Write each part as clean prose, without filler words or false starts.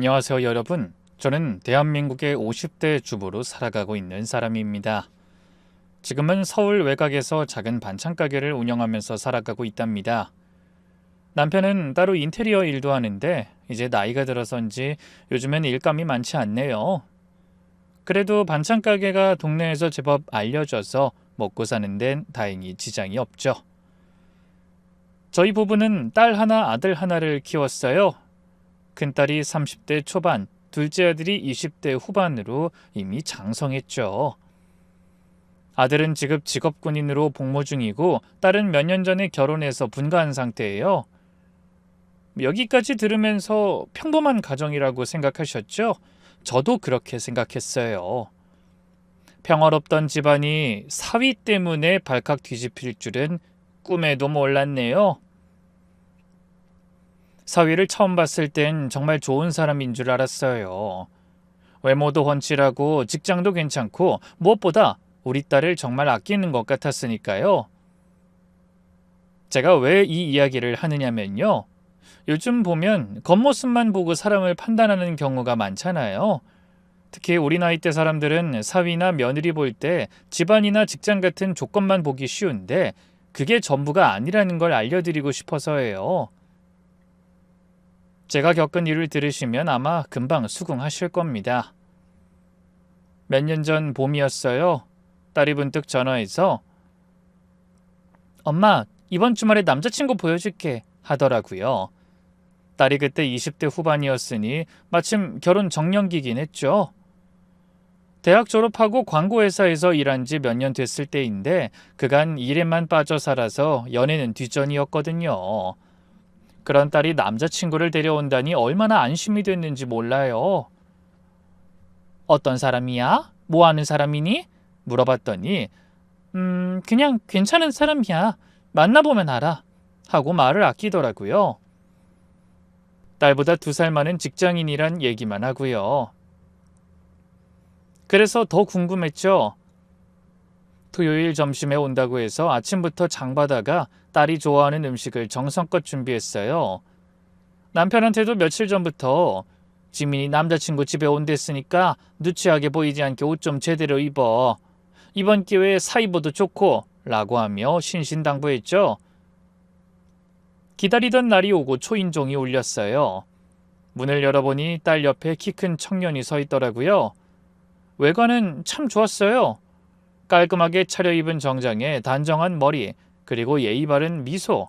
안녕하세요, 여러분. 저는 대한민국의 50대 주부로 살아가고 있는 사람입니다. 지금은 서울 외곽에서 작은 반찬 가게를 운영하면서 살아가고 있답니다. 남편은 따로 인테리어 일도 하는데 이제 나이가 들어서인지 요즘엔 일감이 많지 않네요. 그래도 반찬 가게가 동네에서 제법 알려져서 먹고 사는 데는 다행히 지장이 없죠. 저희 부부는 딸 하나, 아들 하나를 키웠어요. 큰딸이 30대 초반, 둘째 아들이 20대 후반으로 이미 장성했죠. 아들은 지금 직업군인으로 복무 중이고 딸은 몇 년 전에 결혼해서 분가한 상태예요. 여기까지 들으면서 평범한 가정이라고 생각하셨죠? 저도 그렇게 생각했어요. 평화롭던 집안이 사위 때문에 발칵 뒤집힐 줄은 꿈에도 몰랐네요. 사위를 처음 봤을 땐 정말 좋은 사람인 줄 알았어요. 외모도 훤칠하고 직장도 괜찮고 무엇보다 우리 딸을 정말 아끼는 것 같았으니까요. 제가 왜 이 이야기를 하느냐면요. 요즘 보면 겉모습만 보고 사람을 판단하는 경우가 많잖아요. 특히 우리 나이대 사람들은 사위나 며느리 볼 때 집안이나 직장 같은 조건만 보기 쉬운데 그게 전부가 아니라는 걸 알려드리고 싶어서예요. 제가 겪은 일을 들으시면 아마 금방 수긍하실 겁니다. 몇 년 전 봄이었어요. 딸이 문득 전화해서 엄마, 이번 주말에 남자친구 보여줄게 하더라고요. 딸이 그때 20대 후반이었으니 마침 결혼 정년기긴 했죠. 대학 졸업하고 광고회사에서 일한 지 몇 년 됐을 때인데 그간 일에만 빠져 살아서 연애는 뒷전이었거든요. 그런 딸이 남자친구를 데려온다니 얼마나 안심이 됐는지 몰라요. 어떤 사람이야? 뭐 하는 사람이니? 물어봤더니 그냥 괜찮은 사람이야. 만나보면 알아. 하고 말을 아끼더라고요. 딸보다 2살 많은 직장인이란 얘기만 하고요. 그래서 더 궁금했죠. 토요일 점심에 온다고 해서 아침부터 장 봐다가 딸이 좋아하는 음식을 정성껏 준비했어요. 남편한테도 며칠 전부터 지민이 남자친구 집에 온댔으니까 누추하게 보이지 않게 옷 좀 제대로 입어. 이번 기회에 사입어도 좋고 라고 하며 신신당부했죠. 기다리던 날이 오고 초인종이 울렸어요. 문을 열어보니 딸 옆에 키 큰 청년이 서 있더라고요. 외관은 참 좋았어요. 깔끔하게 차려입은 정장에 단정한 머리, 그리고 예의 바른 미소.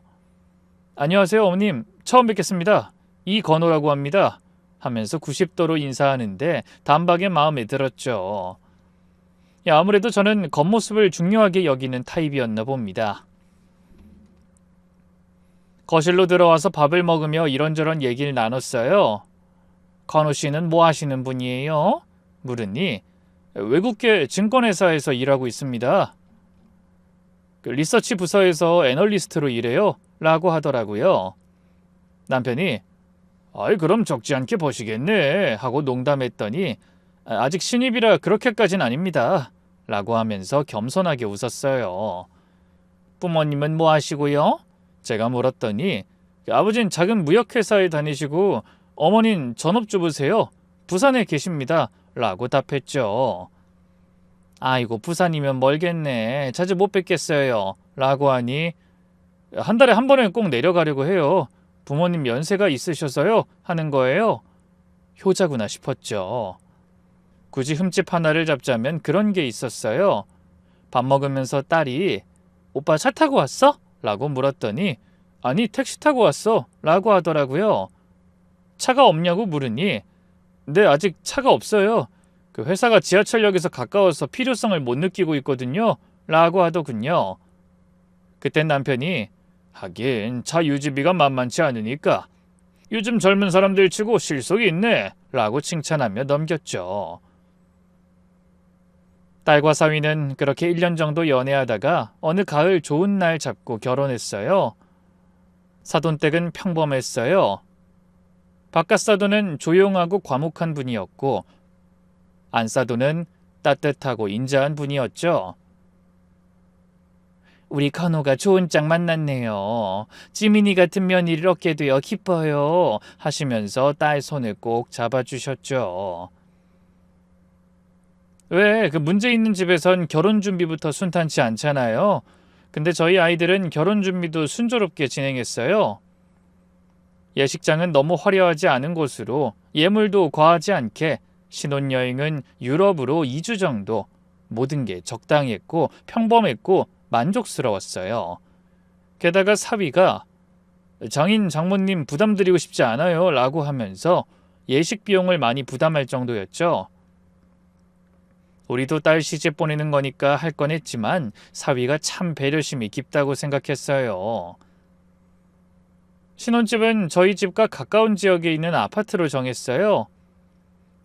안녕하세요, 어머님. 처음 뵙겠습니다. 이건호라고 합니다. 하면서 90도로 인사하는데 단박에 마음에 들었죠. 아무래도 저는 겉모습을 중요하게 여기는 타입이었나 봅니다. 거실로 들어와서 밥을 먹으며 이런저런 얘기를 나눴어요. 건호 씨는 뭐 하시는 분이에요? 물으니 외국계 증권회사에서 일하고 있습니다. 리서치 부서에서 애널리스트로 일해요. 라고 하더라고요. 남편이 아이 그럼 적지 않게 버시겠네 하고 농담했더니 아직 신입이라 그렇게까진 아닙니다. 라고 하면서 겸손하게 웃었어요. 부모님은 뭐 하시고요? 제가 물었더니 아버진 작은 무역회사에 다니시고 어머닌 전업주부세요. 부산에 계십니다. 라고 답했죠. 아이고 부산이면 멀겠네. 자주 못 뵙겠어요. 라고 하니 한 달에 한 번은 꼭 내려가려고 해요. 부모님 연세가 있으셔서요. 하는 거예요. 효자구나 싶었죠. 굳이 흠집 하나를 잡자면 그런 게 있었어요. 밥 먹으면서 딸이 오빠 차 타고 왔어? 라고 물었더니 아니 택시 타고 왔어. 라고 하더라고요. 차가 없냐고 물으니 네 아직 차가 없어요. 그 회사가 지하철역에서 가까워서 필요성을 못 느끼고 있거든요. 라고 하더군요. 그땐 남편이 하긴 차 유지비가 만만치 않으니까 요즘 젊은 사람들 치고 실속이 있네. 라고 칭찬하며 넘겼죠. 딸과 사위는 그렇게 1년 정도 연애하다가 어느 가을 좋은 날 잡고 결혼했어요. 사돈댁은 평범했어요. 바깥 사돈은 조용하고 과묵한 분이었고 안사돈은 따뜻하고 인자한 분이었죠. 우리 건호가 좋은 짝 만났네요. 지민이 같은 며느리를 얻게 되어 기뻐요. 하시면서 딸 손을 꼭 잡아주셨죠. 왜, 그 문제 있는 집에선 결혼 준비부터 순탄치 않잖아요. 근데 저희 아이들은 결혼 준비도 순조롭게 진행했어요. 예식장은 너무 화려하지 않은 곳으로 예물도 과하지 않게 신혼여행은 유럽으로 2주 정도 모든 게 적당했고 평범했고 만족스러웠어요. 게다가 사위가 장인 장모님 부담드리고 싶지 않아요 라고 하면서 예식 비용을 많이 부담할 정도였죠. 우리도 딸 시집 보내는 거니까 할 건 했지만 사위가 참 배려심이 깊다고 생각했어요. 신혼집은 저희 집과 가까운 지역에 있는 아파트로 정했어요.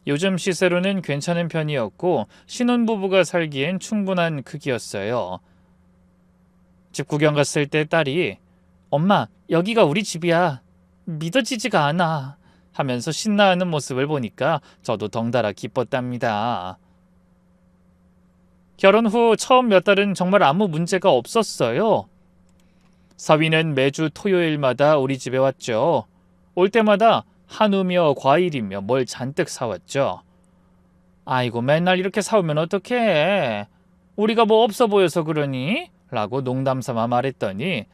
요즘 시세로는 괜찮은 편이었고 신혼부부가 살기엔 충분한 크기였어요. 집 구경 갔을 때 딸이 엄마, 여기가 우리 집이야. 믿어지지가 않아. 하면서 신나하는 모습을 보니까 저도 덩달아 기뻤답니다. 결혼 후 처음 몇 달은 정말 아무 문제가 없었어요. 사위는 매주 토요일마다 우리 집에 왔죠. 올 때마다 한우며 과일이며 뭘 잔뜩 사왔죠. 아이고 맨날 이렇게 사오면 어떡해. 우리가 뭐 없어 보여서 그러니? 라고 농담삼아 말했더니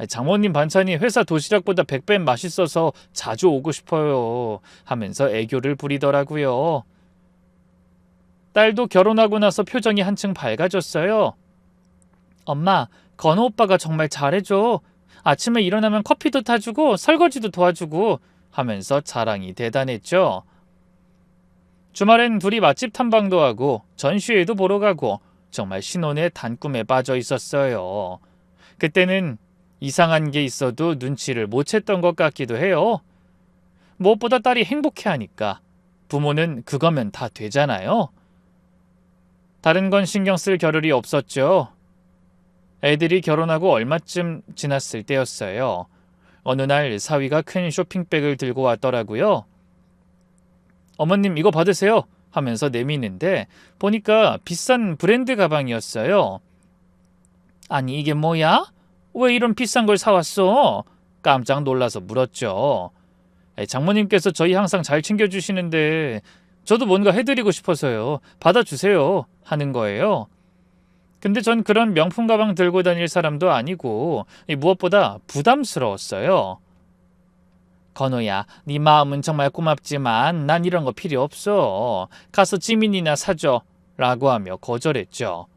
장모님 반찬이 회사 도시락보다 100배 맛있어서 자주 오고 싶어요 하면서 애교를 부리더라고요. 딸도 결혼하고 나서 표정이 한층 밝아졌어요. 엄마, 건우 오빠가 정말 잘해줘. 아침에 일어나면 커피도 타주고 설거지도 도와주고 하면서 자랑이 대단했죠. 주말엔 둘이 맛집 탐방도 하고 전시회도 보러 가고 정말 신혼의 단꿈에 빠져 있었어요. 그때는 이상한 게 있어도 눈치를 못 챘던 것 같기도 해요. 무엇보다 딸이 행복해하니까 부모는 그거면 다 되잖아요. 다른 건 신경 쓸 겨를이 없었죠. 애들이 결혼하고 얼마쯤 지났을 때였어요. 어느 날 사위가 큰 쇼핑백을 들고 왔더라고요. 어머님 이거 받으세요 하면서 내미는데 보니까 비싼 브랜드 가방이었어요. 아니 이게 뭐야? 왜 이런 비싼 걸 사왔어? 깜짝 놀라서 물었죠. 장모님께서 저희 항상 잘 챙겨주시는데 저도 뭔가 해드리고 싶어서요. 받아주세요 하는 거예요. 근데 전 그런 명품 가방 들고 다닐 사람도 아니고 무엇보다 부담스러웠어요. 건우야, 네 마음은 정말 고맙지만 난 이런 거 필요 없어. 가서 지민이나 사줘 라고 하며 거절했죠.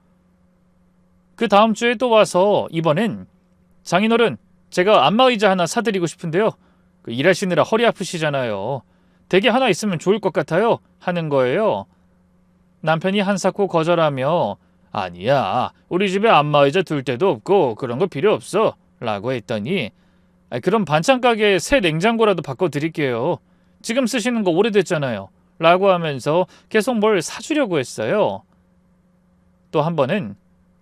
그 다음 주에 또 와서 이번엔 장인어른, 제가 안마의자 하나 사드리고 싶은데요. 일하시느라 허리 아프시잖아요. 댁에 하나 있으면 좋을 것 같아요. 하는 거예요. 남편이 한사코 거절하며 아니야, 우리 집에 안마의자 둘 데도 없고 그런 거 필요 없어 라고 했더니 그럼 반찬 가게에 새 냉장고라도 바꿔드릴게요. 지금 쓰시는 거 오래됐잖아요 라고 하면서 계속 뭘 사주려고 했어요. 또 한 번은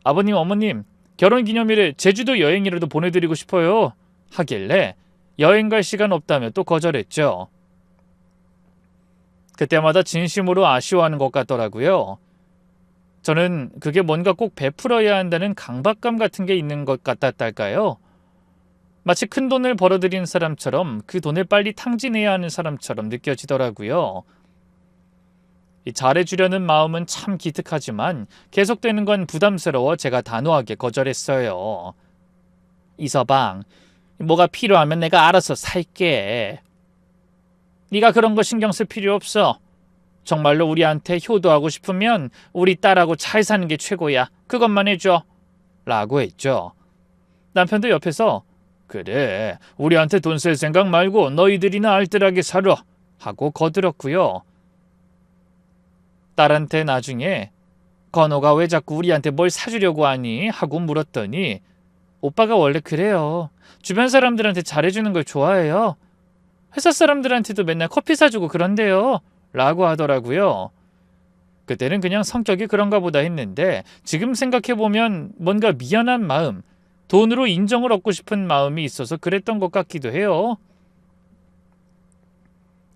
아버님 어머님 결혼기념일에 제주도 여행이라도 보내드리고 싶어요 하길래 여행 갈 시간 없다며 또 거절했죠. 그때마다 진심으로 아쉬워하는 것 같더라고요. 저는 그게 뭔가 꼭 베풀어야 한다는 강박감 같은 게 있는 것 같았달까요? 마치 큰 돈을 벌어들인 사람처럼 그 돈을 빨리 탕진해야 하는 사람처럼 느껴지더라고요. 잘해주려는 마음은 참 기특하지만 계속되는 건 부담스러워 제가 단호하게 거절했어요. 이서방, 뭐가 필요하면 내가 알아서 살게. 네가 그런 거 신경 쓸 필요 없어. 정말로 우리한테 효도하고 싶으면 우리 딸하고 잘 사는 게 최고야. 그것만 해줘. 라고 했죠. 남편도 옆에서 그래, 우리한테 돈 쓸 생각 말고 너희들이나 알뜰하게 살아 하고 거들었고요. 딸한테 나중에 건호가 왜 자꾸 우리한테 뭘 사주려고 하니? 하고 물었더니 오빠가 원래 그래요. 주변 사람들한테 잘해주는 걸 좋아해요. 회사 사람들한테도 맨날 커피 사주고 그런데요. 라고 하더라고요. 그때는 그냥 성격이 그런가 보다 했는데 지금 생각해보면 뭔가 미안한 마음, 돈으로 인정을 얻고 싶은 마음이 있어서 그랬던 것 같기도 해요.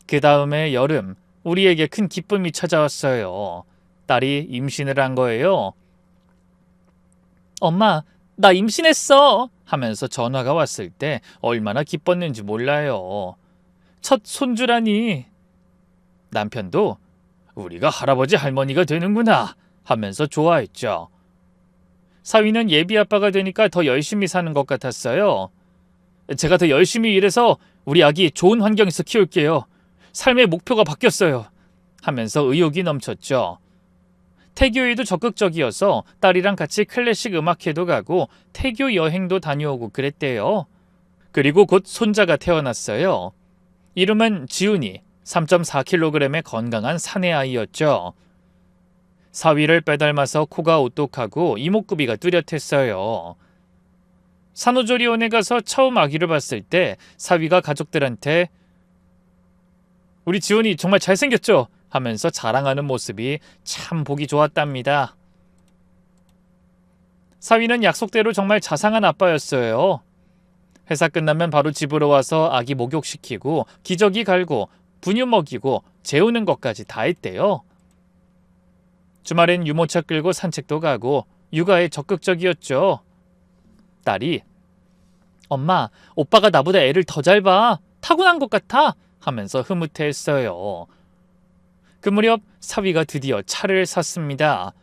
그 다음에 여름, 우리에게 큰 기쁨이 찾아왔어요. 딸이 임신을 한 거예요. 엄마, 나 임신했어 하면서 전화가 왔을 때 얼마나 기뻤는지 몰라요. 첫 손주라니. 남편도 우리가 할아버지 할머니가 되는구나 하면서 좋아했죠. 사위는 예비 아빠가 되니까 더 열심히 사는 것 같았어요. 제가 더 열심히 일해서 우리 아기 좋은 환경에서 키울게요. 삶의 목표가 바뀌었어요 하면서 의욕이 넘쳤죠. 태교에도 적극적이어서 딸이랑 같이 클래식 음악회도 가고 태교 여행도 다녀오고 그랬대요. 그리고 곧 손자가 태어났어요. 이름은 지훈이, 3.4kg의 건강한 사내아이였죠. 사위를 빼닮아서 코가 오똑하고 이목구비가 뚜렷했어요. 산후조리원에 가서 처음 아기를 봤을 때 사위가 가족들한테 우리 지훈이 정말 잘생겼죠? 하면서 자랑하는 모습이 참 보기 좋았답니다. 사위는 약속대로 정말 자상한 아빠였어요. 회사 끝나면 바로 집으로 와서 아기 목욕시키고 기저귀 갈고 분유 먹이고 재우는 것까지 다 했대요. 주말엔 유모차 끌고 산책도 가고 육아에 적극적이었죠. 딸이 엄마, 오빠가 나보다 애를 더 잘 봐. 타고난 것 같아 하면서 흐뭇해했어요. 그 무렵 사위가 드디어 차를 샀습니다.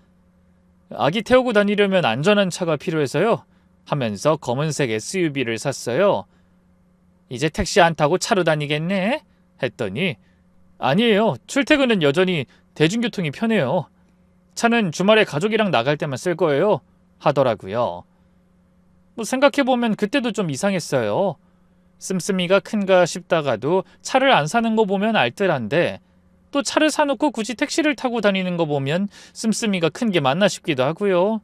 아기 태우고 다니려면 안전한 차가 필요해서요 하면서 검은색 SUV를 샀어요. 이제 택시 안 타고 차로 다니겠네? 했더니 아니에요. 출퇴근은 여전히 대중교통이 편해요. 차는 주말에 가족이랑 나갈 때만 쓸 거예요 하더라고요. 생각해보면 그때도 좀 이상했어요. 씀씀이가 큰가 싶다가도 차를 안 사는 거 보면 알뜰한데 또 차를 사놓고 굳이 택시를 타고 다니는 거 보면 씀씀이가 큰 게 맞나 싶기도 하고요.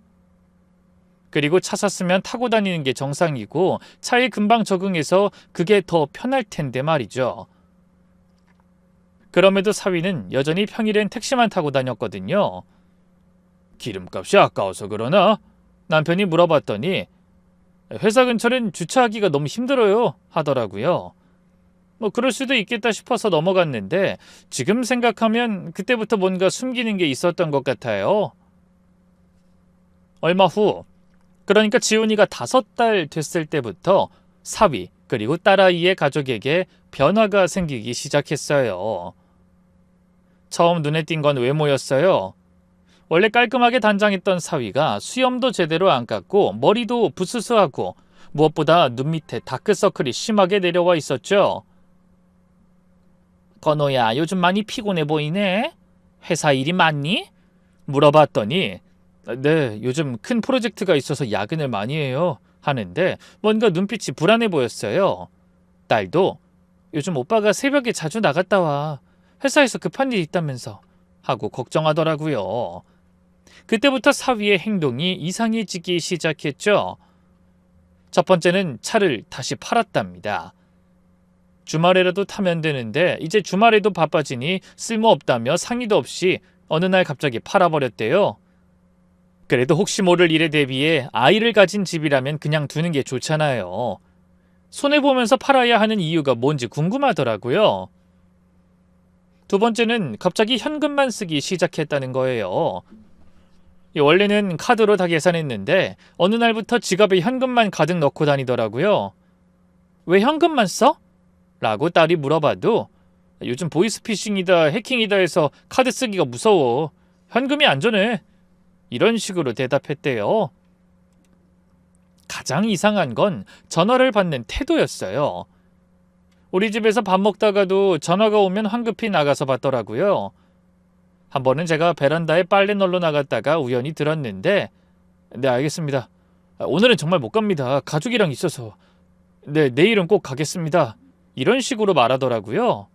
그리고 차 샀으면 타고 다니는 게 정상이고 차에 금방 적응해서 그게 더 편할 텐데 말이죠. 그럼에도 사위는 여전히 평일엔 택시만 타고 다녔거든요. 기름값이 아까워서 그러나? 남편이 물어봤더니 회사 근처는 주차하기가 너무 힘들어요 하더라고요. 그럴 수도 있겠다 싶어서 넘어갔는데 지금 생각하면 그때부터 뭔가 숨기는 게 있었던 것 같아요. 얼마 후, 그러니까 지훈이가 5달 됐을 때부터 사위 그리고 딸아이의 가족에게 변화가 생기기 시작했어요. 처음 눈에 띈 건 외모였어요. 원래 깔끔하게 단장했던 사위가 수염도 제대로 안 깎고 머리도 부스스하고 무엇보다 눈 밑에 다크서클이 심하게 내려와 있었죠. 건호야, 요즘 많이 피곤해 보이네? 회사 일이 많니? 물어봤더니 네, 요즘 큰 프로젝트가 있어서 야근을 많이 해요 하는데 뭔가 눈빛이 불안해 보였어요. 딸도 요즘 오빠가 새벽에 자주 나갔다 와. 회사에서 급한 일 있다면서 하고 걱정하더라고요. 그때부터 사위의 행동이 이상해지기 시작했죠. 첫 번째는 차를 다시 팔았답니다. 주말에라도 타면 되는데 이제 주말에도 바빠지니 쓸모없다며 상의도 없이 어느 날 갑자기 팔아버렸대요. 그래도 혹시 모를 일에 대비해 아이를 가진 집이라면 그냥 두는 게 좋잖아요. 손해보면서 팔아야 하는 이유가 뭔지 궁금하더라고요. 두 번째는 갑자기 현금만 쓰기 시작했다는 거예요. 원래는 카드로 다 계산했는데 어느 날부터 지갑에 현금만 가득 넣고 다니더라고요. 왜 현금만 써? 라고 딸이 물어봐도 요즘 보이스피싱이다 해킹이다 해서 카드 쓰기가 무서워. 현금이 안전해. 이런 식으로 대답했대요. 가장 이상한 건 전화를 받는 태도였어요. 우리 집에서 밥 먹다가도 전화가 오면 황급히 나가서 받더라고요. 한 번은 제가 베란다에 빨래 널러 나갔다가 우연히 들었는데 네, 알겠습니다. 오늘은 정말 못 갑니다. 가족이랑 있어서. 네, 내일은 꼭 가겠습니다. 이런 식으로 말하더라고요.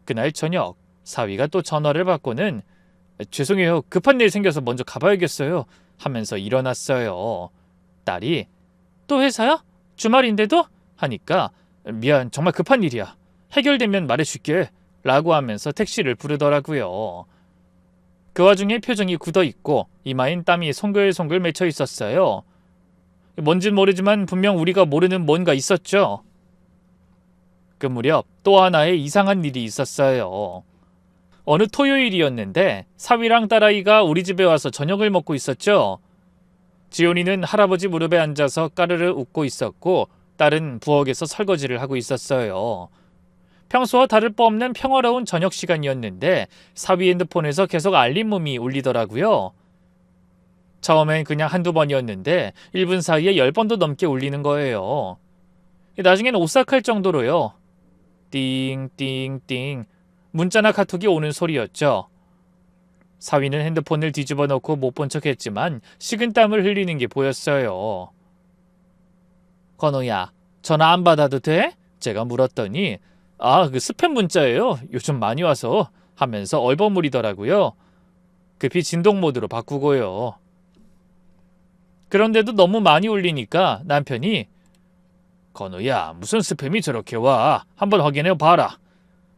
그날 저녁 사위가 또 전화를 받고는 죄송해요. 급한 일 생겨서 먼저 가봐야겠어요 하면서 일어났어요. 딸이 또 회사야? 주말인데도? 하니까 미안, 정말 급한 일이야. 해결되면 말해줄게 라고 하면서 택시를 부르더라고요. 그 와중에 표정이 굳어있고 이마엔 땀이 송글송글 맺혀 있었어요. 뭔진 모르지만 분명 우리가 모르는 뭔가 있었죠. 그 무렵 또 하나의 이상한 일이 있었어요. 어느 토요일이었는데 사위랑 딸아이가 우리 집에 와서 저녁을 먹고 있었죠. 지온이는 할아버지 무릎에 앉아서 까르르 웃고 있었고 딸은 부엌에서 설거지를 하고 있었어요. 평소와 다를 바 없는 평화로운 저녁 시간이었는데 사위 핸드폰에서 계속 알림음이 울리더라고요. 처음엔 그냥 한두 번이었는데 1분 사이에 10번도 넘게 울리는 거예요. 나중엔 오싹할 정도로요. 띵띵띵 문자나 카톡이 오는 소리였죠. 사위는 핸드폰을 뒤집어 놓고 못 본 척했지만 식은땀을 흘리는 게 보였어요. 건우야, 전화 안 받아도 돼? 제가 물었더니 그 스팸 문자예요. 요즘 많이 와서 하면서 얼버무리더라고요. 급히 진동 모드로 바꾸고요. 그런데도 너무 많이 울리니까 남편이 건우야, 무슨 스팸이 저렇게 와? 한번 확인해 봐라.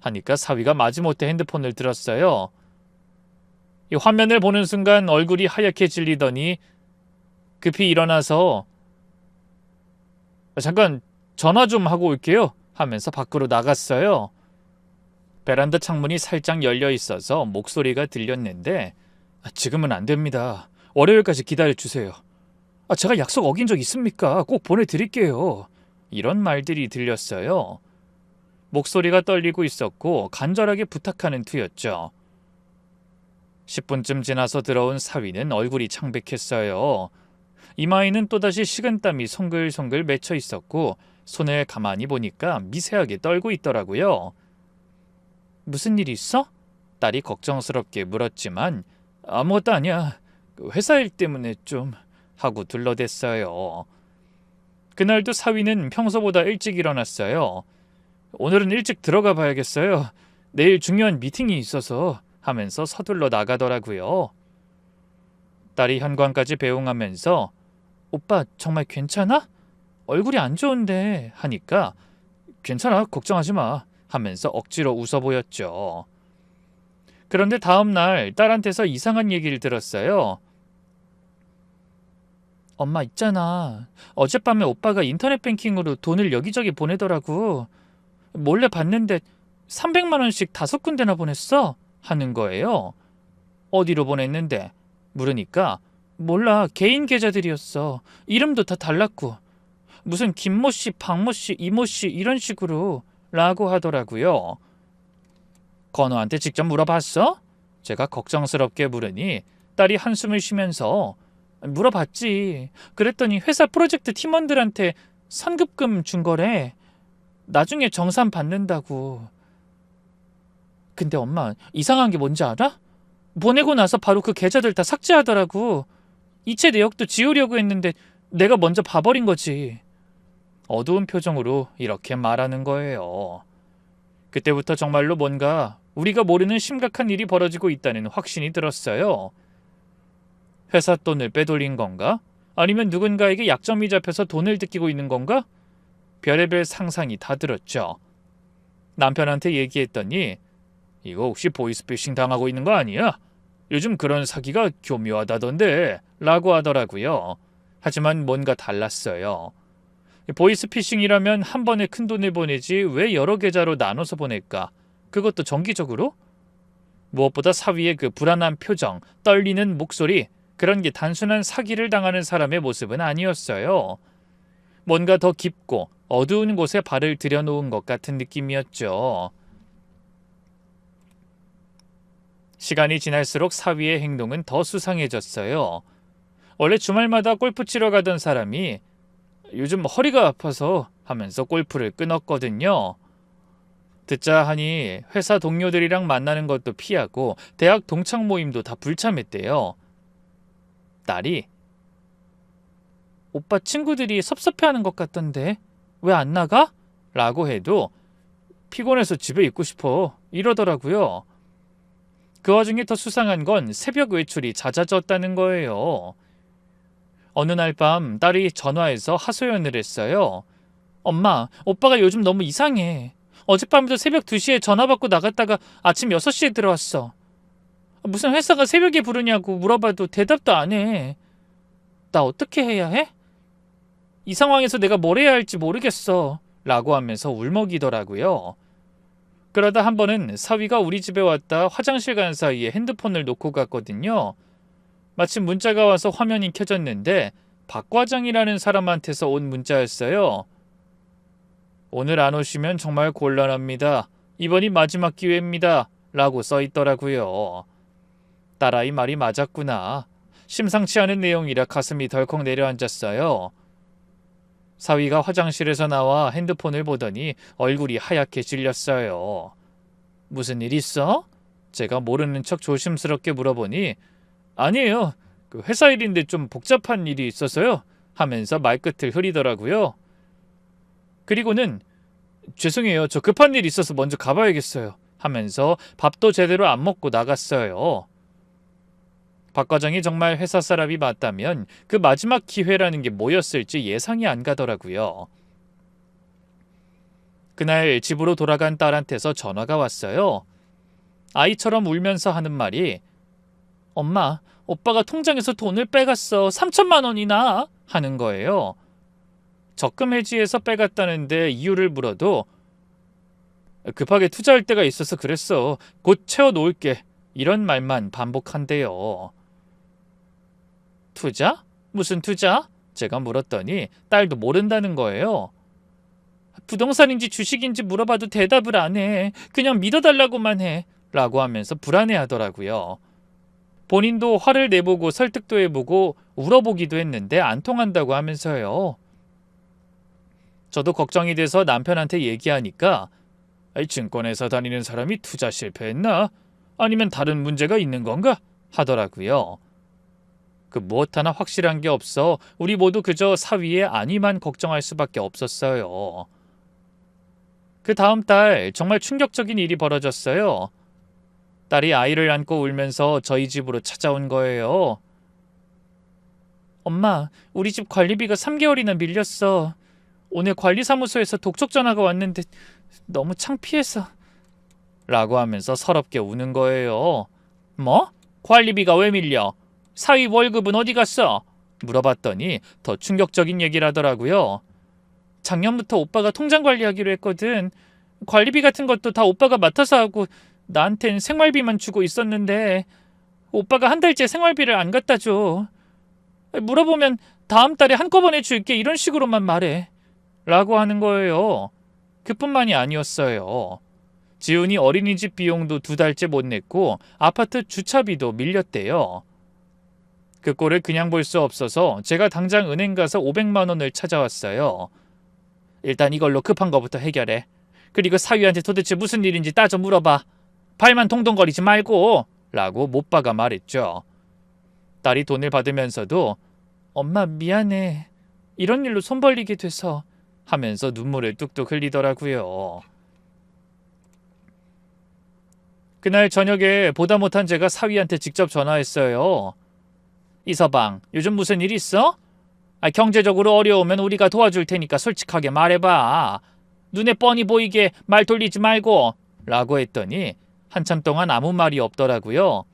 하니까 사위가 마지못해 핸드폰을 들었어요. 이 화면을 보는 순간 얼굴이 하얗게 질리더니 급히 일어나서 잠깐 전화 좀 하고 올게요 하면서 밖으로 나갔어요. 베란다 창문이 살짝 열려 있어서 목소리가 들렸는데 지금은 안 됩니다. 월요일까지 기다려주세요. 제가 약속 어긴 적 있습니까? 꼭 보내드릴게요. 이런 말들이 들렸어요. 목소리가 떨리고 있었고 간절하게 부탁하는 투였죠. 10분쯤 지나서 들어온 사위는 얼굴이 창백했어요. 이마에는 또다시 식은땀이 송글송글 맺혀 있었고 손을 가만히 보니까 미세하게 떨고 있더라고요. 무슨 일 있어? 딸이 걱정스럽게 물었지만 아무것도 아니야. 회사 일 때문에 좀 하고 둘러댔어요. 그날도 사위는 평소보다 일찍 일어났어요. 오늘은 일찍 들어가 봐야겠어요. 내일 중요한 미팅이 있어서 하면서 서둘러 나가더라고요. 딸이 현관까지 배웅하면서 오빠 정말 괜찮아? 얼굴이 안 좋은데 하니까 괜찮아, 걱정하지 마 하면서 억지로 웃어 보였죠. 그런데 다음 날 딸한테서 이상한 얘기를 들었어요. 엄마 있잖아. 어젯밤에 오빠가 인터넷 뱅킹으로 돈을 여기저기 보내더라고. 몰래 봤는데 300만 원씩 5군데나 보냈어? 하는 거예요. 어디로 보냈는데? 물으니까 몰라, 개인 계좌들이었어. 이름도 다 달랐고 무슨 김모씨, 박모씨, 이모씨 이런 식으로 라고 하더라고요. 건우한테 직접 물어봤어? 제가 걱정스럽게 물으니 딸이 한숨을 쉬면서 물어봤지. 그랬더니 회사 프로젝트 팀원들한테 선급금 준 거래. 나중에 정산 받는다고. 근데 엄마 이상한 게 뭔지 알아? 보내고 나서 바로 그 계좌들 다 삭제하더라고. 이체 내역도 지우려고 했는데 내가 먼저 봐버린 거지. 어두운 표정으로 이렇게 말하는 거예요. 그때부터 정말로 뭔가 우리가 모르는 심각한 일이 벌어지고 있다는 확신이 들었어요. 회사 돈을 빼돌린 건가? 아니면 누군가에게 약점이 잡혀서 돈을 뜯기고 있는 건가? 별의별 상상이 다 들었죠. 남편한테 얘기했더니 이거 혹시 보이스피싱 당하고 있는 거 아니야? 요즘 그런 사기가 교묘하다던데 라고 하더라고요. 하지만 뭔가 달랐어요. 보이스피싱이라면 한 번에 큰 돈을 보내지 왜 여러 계좌로 나눠서 보낼까? 그것도 정기적으로? 무엇보다 사위의 그 불안한 표정, 떨리는 목소리, 그런 게 단순한 사기를 당하는 사람의 모습은 아니었어요. 뭔가 더 깊고 어두운 곳에 발을 들여놓은 것 같은 느낌이었죠. 시간이 지날수록 사위의 행동은 더 수상해졌어요. 원래 주말마다 골프 치러 가던 사람이 요즘 허리가 아파서 하면서 골프를 끊었거든요. 듣자 하니 회사 동료들이랑 만나는 것도 피하고 대학 동창 모임도 다 불참했대요. 딸이 오빠 친구들이 섭섭해하는 것 같던데 왜 안 나가? 라고 해도 피곤해서 집에 있고 싶어 이러더라고요. 그 와중에 더 수상한 건 새벽 외출이 잦아졌다는 거예요. 어느 날 밤 딸이 전화해서 하소연을 했어요. 엄마, 오빠가 요즘 너무 이상해. 어젯밤에도 새벽 2시에 전화 받고 나갔다가 아침 6시에 들어왔어. 무슨 회사가 새벽에 부르냐고 물어봐도 대답도 안 해. 나 어떻게 해야 해? 이 상황에서 내가 뭘 해야 할지 모르겠어. 라고 하면서 울먹이더라고요. 그러다 한 번은 사위가 우리 집에 왔다 화장실 간 사이에 핸드폰을 놓고 갔거든요. 마침 문자가 와서 화면이 켜졌는데 박 과장이라는 사람한테서 온 문자였어요. 오늘 안 오시면 정말 곤란합니다. 이번이 마지막 기회입니다. 라고 써 있더라고요. 딸아이 말이 맞았구나. 심상치 않은 내용이라 가슴이 덜컥 내려앉았어요. 사위가 화장실에서 나와 핸드폰을 보더니 얼굴이 하얗게 질렸어요. 무슨 일 있어? 제가 모르는 척 조심스럽게 물어보니 아니에요. 그 회사 일인데 좀 복잡한 일이 있어서요. 하면서 말끝을 흐리더라고요. 그리고는 죄송해요. 저 급한 일 있어서 먼저 가봐야겠어요. 하면서 밥도 제대로 안 먹고 나갔어요. 박 과장이 정말 회사 사람이 맞다면 그 마지막 기회라는 게 뭐였을지 예상이 안 가더라고요. 그날 집으로 돌아간 딸한테서 전화가 왔어요. 아이처럼 울면서 하는 말이 엄마, 오빠가 통장에서 돈을 빼갔어. 3천만 원이나 하는 거예요. 적금 해지해서 빼갔다는데 이유를 물어도 급하게 투자할 때가 있어서 그랬어. 곧 채워놓을게. 이런 말만 반복한대요. 투자? 무슨 투자? 제가 물었더니 딸도 모른다는 거예요. 부동산인지 주식인지 물어봐도 대답을 안 해. 그냥 믿어달라고만 해. 라고 하면서 불안해하더라고요. 본인도 화를 내보고 설득도 해보고 울어보기도 했는데 안 통한다고 하면서요. 저도 걱정이 돼서 남편한테 얘기하니까 증권회사 다니는 사람이 투자 실패했나? 아니면 다른 문제가 있는 건가? 하더라고요. 그 무엇 하나 확실한 게 없어 우리 모두 그저 사위의 안위만 걱정할 수밖에 없었어요. 그 다음 달 정말 충격적인 일이 벌어졌어요. 딸이 아이를 안고 울면서 저희 집으로 찾아온 거예요. 엄마, 우리 집 관리비가 3개월이나 밀렸어. 오늘 관리사무소에서 독촉 전화가 왔는데 너무 창피해서 라고 하면서 서럽게 우는 거예요. 뭐? 관리비가 왜 밀려? 사위 월급은 어디 갔어? 물어봤더니 더 충격적인 얘기를 하더라고요. 작년부터 오빠가 통장 관리하기로 했거든. 관리비 같은 것도 다 오빠가 맡아서 하고 나한텐 생활비만 주고 있었는데 오빠가 한 달째 생활비를 안 갖다 줘. 물어보면 다음 달에 한꺼번에 줄게 이런 식으로만 말해. 라고 하는 거예요. 그뿐만이 아니었어요. 지훈이 어린이집 비용도 2달째 못 냈고 아파트 주차비도 밀렸대요. 그 꼴을 그냥 볼 수 없어서 제가 당장 은행 가서 500만 원을 찾아왔어요. 일단 이걸로 급한 거부터 해결해. 그리고 사위한테 도대체 무슨 일인지 따져 물어봐. 발만 동동거리지 말고 라고 못 박아 말했죠. 딸이 돈을 받으면서도 엄마 미안해. 이런 일로 손 벌리게 돼서 하면서 눈물을 뚝뚝 흘리더라고요. 그날 저녁에 보다 못한 제가 사위한테 직접 전화했어요. 이서방, 요즘 무슨 일 있어? 경제적으로 어려우면 우리가 도와줄 테니까 솔직하게 말해봐. 눈에 뻔히 보이게 말 돌리지 말고 라고 했더니 한참 동안 아무 말이 없더라고요.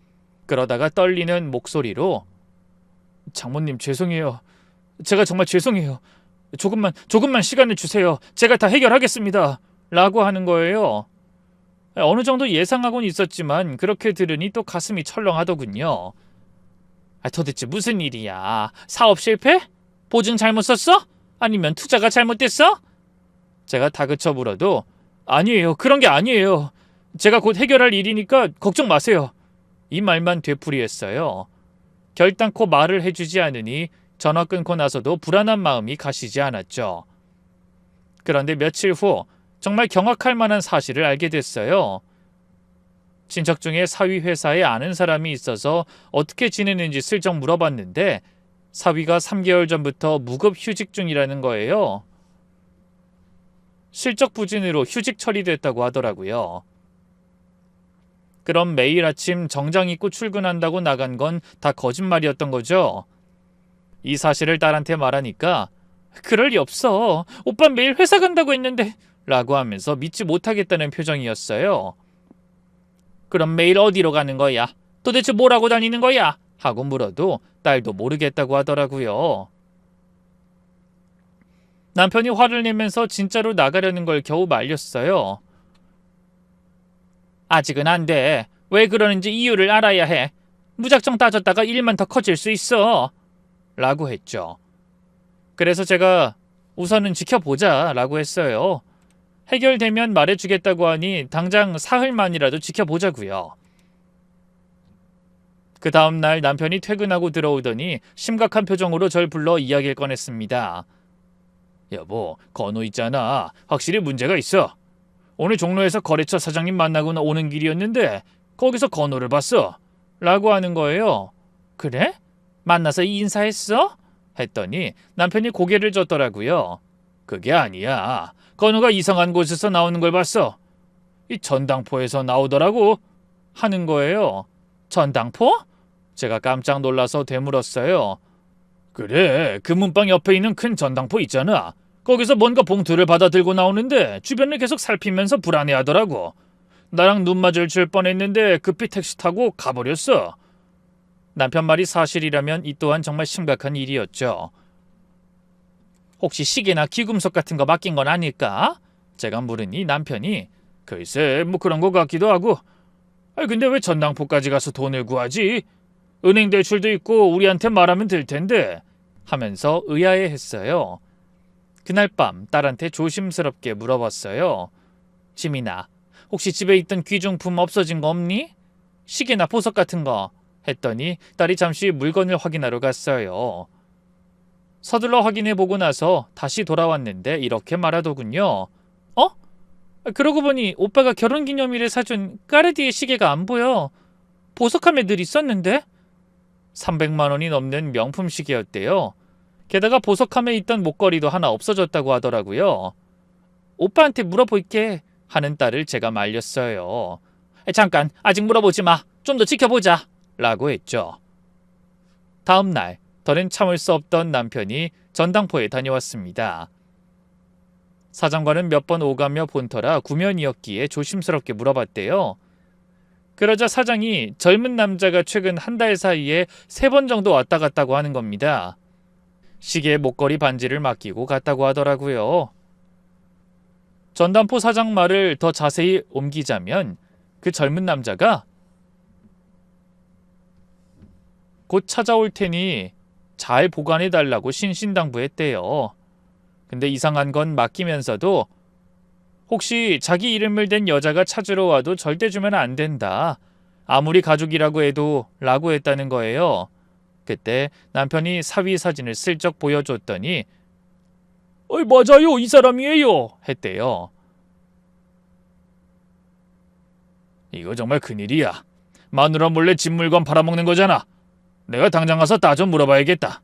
그러다가 떨리는 목소리로 장모님 죄송해요. 제가 정말 죄송해요. 조금만 시간을 주세요. 제가 다 해결하겠습니다. 라고 하는 거예요. 어느 정도 예상하곤 있었지만 그렇게 들으니 또 가슴이 철렁하더군요. 도대체 무슨 일이야? 사업 실패? 보증 잘못 썼어? 아니면 투자가 잘못됐어? 제가 다그쳐 물어도 아니에요. 그런 게 아니에요. 제가 곧 해결할 일이니까 걱정 마세요. 이 말만 되풀이했어요. 결단코 말을 해주지 않으니 전화 끊고 나서도 불안한 마음이 가시지 않았죠. 그런데 며칠 후 정말 경악할 만한 사실을 알게 됐어요. 친척 중에 사위 회사에 아는 사람이 있어서 어떻게 지내는지 슬쩍 물어봤는데 사위가 3개월 전부터 무급 휴직 중이라는 거예요. 실적 부진으로 휴직 처리됐다고 하더라고요. 그럼 매일 아침 정장 입고 출근한다고 나간 건 다 거짓말이었던 거죠. 이 사실을 딸한테 말하니까 그럴 리 없어. 오빠 매일 회사 간다고 했는데 라고 하면서 믿지 못하겠다는 표정이었어요. 그럼 매일 어디로 가는 거야? 도대체 뭘 하고 다니는 거야? 하고 물어도 딸도 모르겠다고 하더라고요. 남편이 화를 내면서 진짜로 나가려는 걸 겨우 말렸어요. 아직은 안 돼. 왜 그러는지 이유를 알아야 해. 무작정 따졌다가 일만 더 커질 수 있어. 라고 했죠. 그래서 제가 우선은 지켜보자 라고 했어요. 해결되면 말해주겠다고 하니 당장 사흘만이라도 지켜보자고요. 그 다음날 남편이 퇴근하고 들어오더니 심각한 표정으로 절 불러 이야기를 꺼냈습니다. 여보, 건우 있잖아. 확실히 문제가 있어. 오늘 종로에서 거래처 사장님 만나고 오는 길이었는데 거기서 건우를 봤어. 라고 하는 거예요. 그래? 만나서 인사했어? 했더니 남편이 고개를 젓더라고요. 그게 아니야. 건우가 이상한 곳에서 나오는 걸 봤어. 이 전당포에서 나오더라고. 하는 거예요. 전당포? 제가 깜짝 놀라서 되물었어요. 그래, 금문방 옆에 있는 큰 전당포 있잖아. 거기서 뭔가 봉투를 받아 들고 나오는데 주변을 계속 살피면서 불안해하더라고. 나랑 눈 마주칠 뻔했는데 급히 택시 타고 가버렸어. 남편 말이 사실이라면 이 또한 정말 심각한 일이었죠. 혹시 시계나 귀금속 같은 거 맡긴 건 아닐까? 제가 물으니 남편이 글쎄 뭐 그런 거 같기도 하고. 근데 왜 전당포까지 가서 돈을 구하지? 은행 대출도 있고 우리한테 말하면 될 텐데 하면서 의아해했어요. 그날 밤 딸한테 조심스럽게 물어봤어요. 지민아, 혹시 집에 있던 귀중품 없어진 거 없니? 시계나 보석 같은 거. 했더니 딸이 잠시 물건을 확인하러 갔어요. 서둘러 확인해보고 나서 다시 돌아왔는데 이렇게 말하더군요. 어? 그러고 보니 오빠가 결혼기념일에 사준 까르띠에 시계가 안 보여. 보석함에 늘 있었는데? 300만 원이 넘는 명품 시계였대요. 게다가 보석함에 있던 목걸이도 하나 없어졌다고 하더라고요. 오빠한테 물어볼게 하는 딸을 제가 말렸어요. 잠깐, 아직 물어보지 마. 좀 더 지켜보자 라고 했죠. 다음 날 더는 참을 수 없던 남편이 전당포에 다녀왔습니다. 사장과는 몇 번 오가며 본 터라 구면이었기에 조심스럽게 물어봤대요. 그러자 사장이 젊은 남자가 최근 한 달 사이에 3번 정도 왔다 갔다고 하는 겁니다. 시계, 목걸이, 반지를 맡기고 갔다고 하더라고요. 전당포 사장 말을 더 자세히 옮기자면 그 젊은 남자가 곧 찾아올 테니 잘 보관해달라고 신신당부했대요. 근데 이상한 건 맡기면서도 혹시 자기 이름을 댄 여자가 찾으러 와도 절대 주면 안 된다. 아무리 가족이라고 해도 라고 했다는 거예요. 그때 남편이 사위 사진을 슬쩍 보여줬더니 맞아요, 이 사람이에요 했대요. 이거 정말 큰일이야. 마누라 몰래 집 물건 팔아먹는 거잖아. 내가 당장 가서 따져 물어봐야겠다.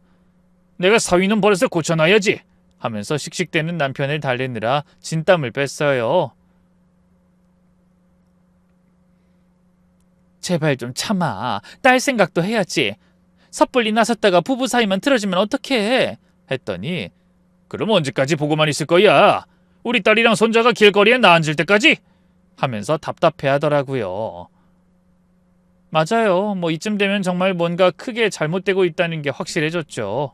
내가 사위는 버려서 고쳐놔야지 하면서 씩씩대는 남편을 달래느라 진땀을 뺐어요. 제발 좀 참아. 딸 생각도 해야지. 섣불리 나섰다가 부부 사이만 틀어지면 어떡해? 했더니 그럼 언제까지 보고만 있을 거야? 우리 딸이랑 손자가 길거리에 나앉을 때까지? 하면서 답답해하더라고요. 맞아요. 이쯤 되면 정말 뭔가 크게 잘못되고 있다는 게 확실해졌죠.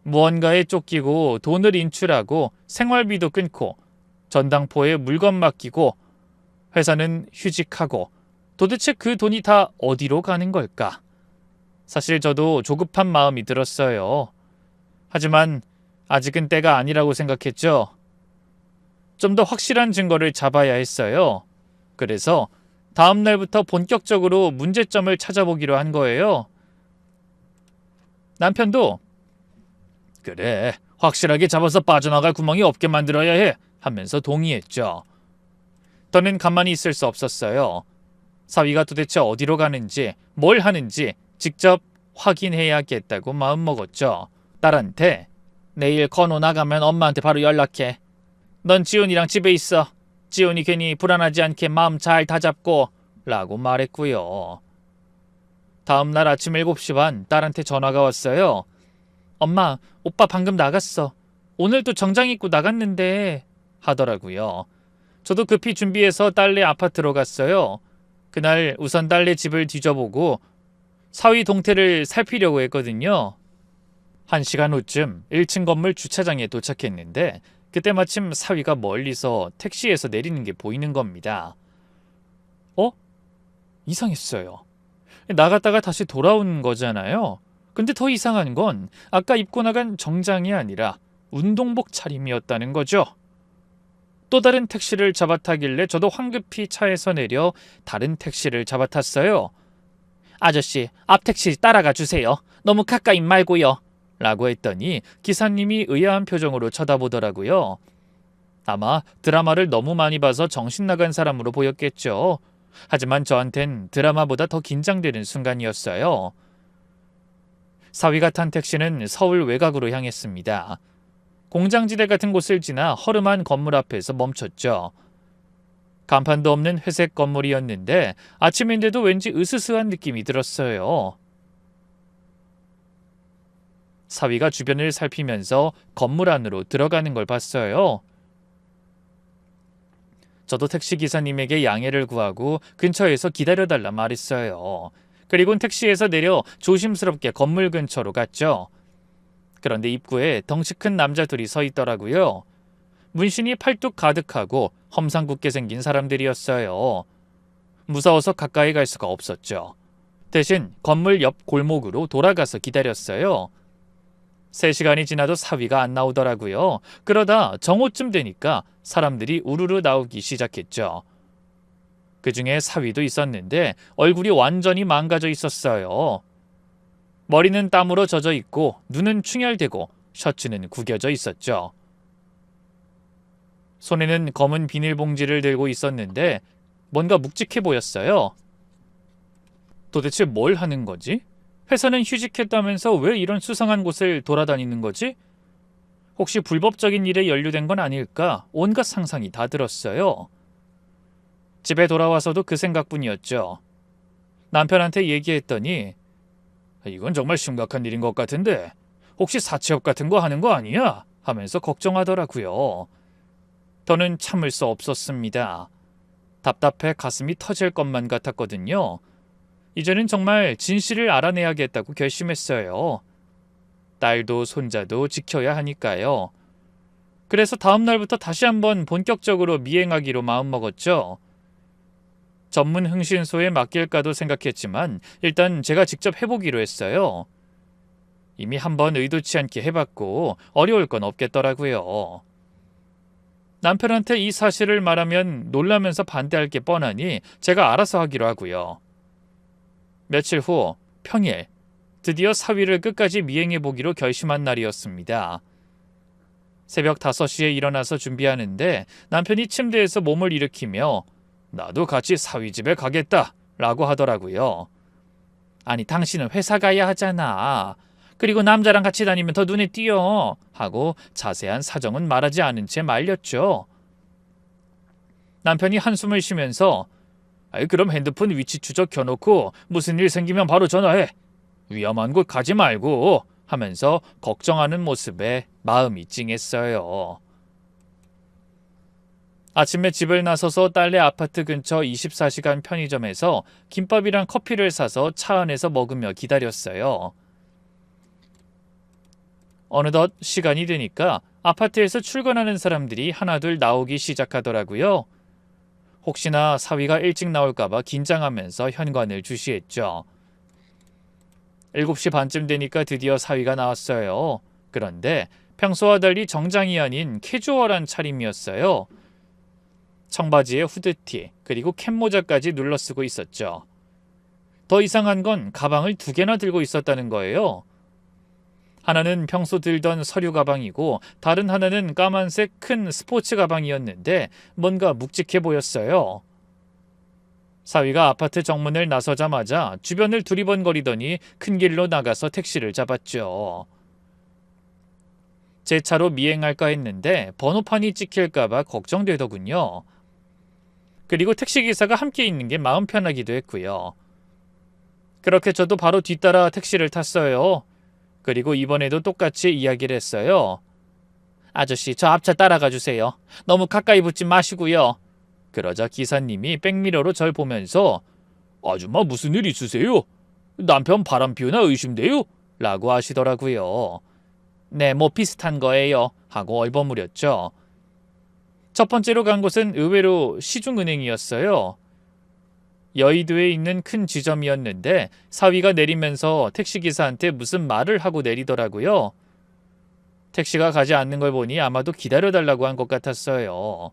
무언가에 쫓기고 돈을 인출하고 생활비도 끊고 전당포에 물건 맡기고 회사는 휴직하고 도대체 그 돈이 다 어디로 가는 걸까? 사실 저도 조급한 마음이 들었어요. 하지만 아직은 때가 아니라고 생각했죠. 좀 더 확실한 증거를 잡아야 했어요. 그래서 다음 날부터 본격적으로 문제점을 찾아보기로 한 거예요. 남편도 그래, 확실하게 잡아서 빠져나갈 구멍이 없게 만들어야 해 하면서 동의했죠. 저는 가만히 있을 수 없었어요. 사위가 도대체 어디로 가는지 뭘 하는지 직접 확인해야겠다고 마음먹었죠. 딸한테 내일 건우 나가면 엄마한테 바로 연락해. 넌 지훈이랑 집에 있어. 지훈이 괜히 불안하지 않게 마음 잘 다잡고 라고 말했고요. 다음 날 아침 7시 반 딸한테 전화가 왔어요. 엄마, 오빠 방금 나갔어. 오늘도 정장 입고 나갔는데 하더라고요. 저도 급히 준비해서 딸네 아파트로 갔어요. 그날 우선 딸네 집을 뒤져보고 사위 동태를 살피려고 했거든요. 1시간 후쯤 1층 건물 주차장에 도착했는데 그때 마침 사위가 멀리서 택시에서 내리는 게 보이는 겁니다. 이상했어요. 나갔다가 다시 돌아온 거잖아요. 근데 더 이상한 건 아까 입고 나간 정장이 아니라 운동복 차림이었다는 거죠. 또 다른 택시를 잡아타길래 저도 황급히 차에서 내려 다른 택시를 잡아탔어요. 아저씨, 앞 택시 따라가 주세요. 너무 가까이 말고요. 라고 했더니 기사님이 의아한 표정으로 쳐다보더라고요. 아마 드라마를 너무 많이 봐서 정신 나간 사람으로 보였겠죠. 하지만 저한텐 드라마보다 더 긴장되는 순간이었어요. 사위가 탄 택시는 서울 외곽으로 향했습니다. 공장지대 같은 곳을 지나 허름한 건물 앞에서 멈췄죠. 간판도 없는 회색 건물이었는데 아침인데도 왠지 으스스한 느낌이 들었어요. 사위가 주변을 살피면서 건물 안으로 들어가는 걸 봤어요. 저도 택시기사님에게 양해를 구하고 근처에서 기다려달라 말했어요. 그리곤 택시에서 내려 조심스럽게 건물 근처로 갔죠. 그런데 입구에 덩치 큰 남자 둘이 서 있더라고요. 문신이 팔뚝 가득하고 험상궂게 생긴 사람들이었어요. 무서워서 가까이 갈 수가 없었죠. 대신 건물 옆 골목으로 돌아가서 기다렸어요. 3시간이 지나도 사위가 안 나오더라고요. 그러다 정오쯤 되니까 사람들이 우르르 나오기 시작했죠. 그중에 사위도 있었는데 얼굴이 완전히 망가져 있었어요. 머리는 땀으로 젖어 있고 눈은 충혈되고 셔츠는 구겨져 있었죠. 손에는 검은 비닐봉지를 들고 있었는데 뭔가 묵직해 보였어요. 도대체 뭘 하는 거지? 회사는 휴직했다면서 왜 이런 수상한 곳을 돌아다니는 거지? 혹시 불법적인 일에 연루된 건 아닐까? 온갖 상상이 다 들었어요. 집에 돌아와서도 그 생각뿐이었죠. 남편한테 얘기했더니 이건 정말 심각한 일인 것 같은데 혹시 사채업 같은 거 하는 거 아니야? 하면서 걱정하더라고요. 더는 참을 수 없었습니다. 답답해 가슴이 터질 것만 같았거든요. 이제는 정말 진실을 알아내야겠다고 결심했어요. 딸도 손자도 지켜야 하니까요. 그래서 다음 날부터 다시 한번 본격적으로 미행하기로 마음먹었죠. 전문 흥신소에 맡길까도 생각했지만 일단 제가 직접 해보기로 했어요. 이미 한번 의도치 않게 해봤고 어려울 건 없겠더라고요. 남편한테 이 사실을 말하면 놀라면서 반대할 게 뻔하니 제가 알아서 하기로 하고요. 며칠 후 평일, 드디어 사위를 끝까지 미행해보기로 결심한 날이었습니다. 새벽 5시에 일어나서 준비하는데 남편이 침대에서 몸을 일으키며 나도 같이 사위 집에 가겠다 라고 하더라고요. 아니 당신은 회사 가야 하잖아. 그리고 남자랑 같이 다니면 더 눈에 띄어 하고 자세한 사정은 말하지 않은 채 말렸죠. 남편이 한숨을 쉬면서 그럼 핸드폰 위치 추적 켜놓고 무슨 일 생기면 바로 전화해. 위험한 곳 가지 말고 하면서 걱정하는 모습에 마음이 찡했어요. 아침에 집을 나서서 딸네 아파트 근처 24시간 편의점에서 김밥이랑 커피를 사서 차 안에서 먹으며 기다렸어요. 어느덧 시간이 되니까 아파트에서 출근하는 사람들이 하나둘 나오기 시작하더라고요. 혹시나 사위가 일찍 나올까봐 긴장하면서 현관을 주시했죠. 7시 반쯤 되니까 드디어 사위가 나왔어요. 그런데 평소와 달리 정장이 아닌 캐주얼한 차림이었어요. 청바지에 후드티, 그리고 캡모자까지 눌러쓰고 있었죠. 더 이상한 건 가방을 2개나 들고 있었다는 거예요. 하나는 평소 들던 서류 가방이고 다른 하나는 까만색 큰 스포츠 가방이었는데 뭔가 묵직해 보였어요. 사위가 아파트 정문을 나서자마자 주변을 두리번거리더니 큰 길로 나가서 택시를 잡았죠. 제 차로 미행할까 했는데 번호판이 찍힐까봐 걱정되더군요. 그리고 택시기사가 함께 있는 게 마음 편하기도 했고요. 그렇게 저도 바로 뒤따라 택시를 탔어요. 그리고 이번에도 똑같이 이야기를 했어요. 아저씨, 저 앞차 따라가 주세요. 너무 가까이 붙지 마시고요. 그러자 기사님이 백미러로 절 보면서 아줌마 무슨 일 있으세요? 남편 바람 피우나 의심돼요? 라고 하시더라고요. 네, 뭐 비슷한 거예요. 하고 얼버무렸죠. 첫 번째로 간 곳은 의외로 시중은행이었어요. 여의도에 있는 큰 지점이었는데 사위가 내리면서 택시기사한테 무슨 말을 하고 내리더라고요. 택시가 가지 않는 걸 보니 아마도 기다려달라고 한 것 같았어요.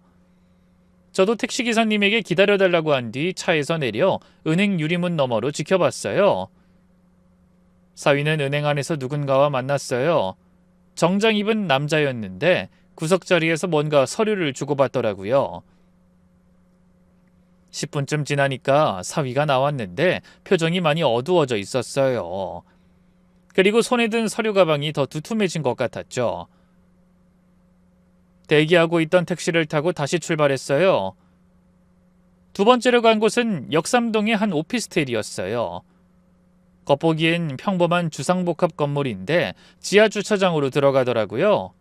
저도 택시기사님에게 기다려달라고 한 뒤 차에서 내려 은행 유리문 너머로 지켜봤어요. 사위는 은행 안에서 누군가와 만났어요. 정장 입은 남자였는데 구석자리에서 뭔가 서류를 주고받더라고요. 10분쯤 지나니까 사위가 나왔는데 표정이 많이 어두워져 있었어요. 그리고 손에 든 서류 가방이 더 두툼해진 것 같았죠. 대기하고 있던 택시를 타고 다시 출발했어요. 두 번째로 간 곳은 역삼동의 한 오피스텔이었어요. 겉보기엔 평범한 주상복합 건물인데 지하 주차장으로 들어가더라고요.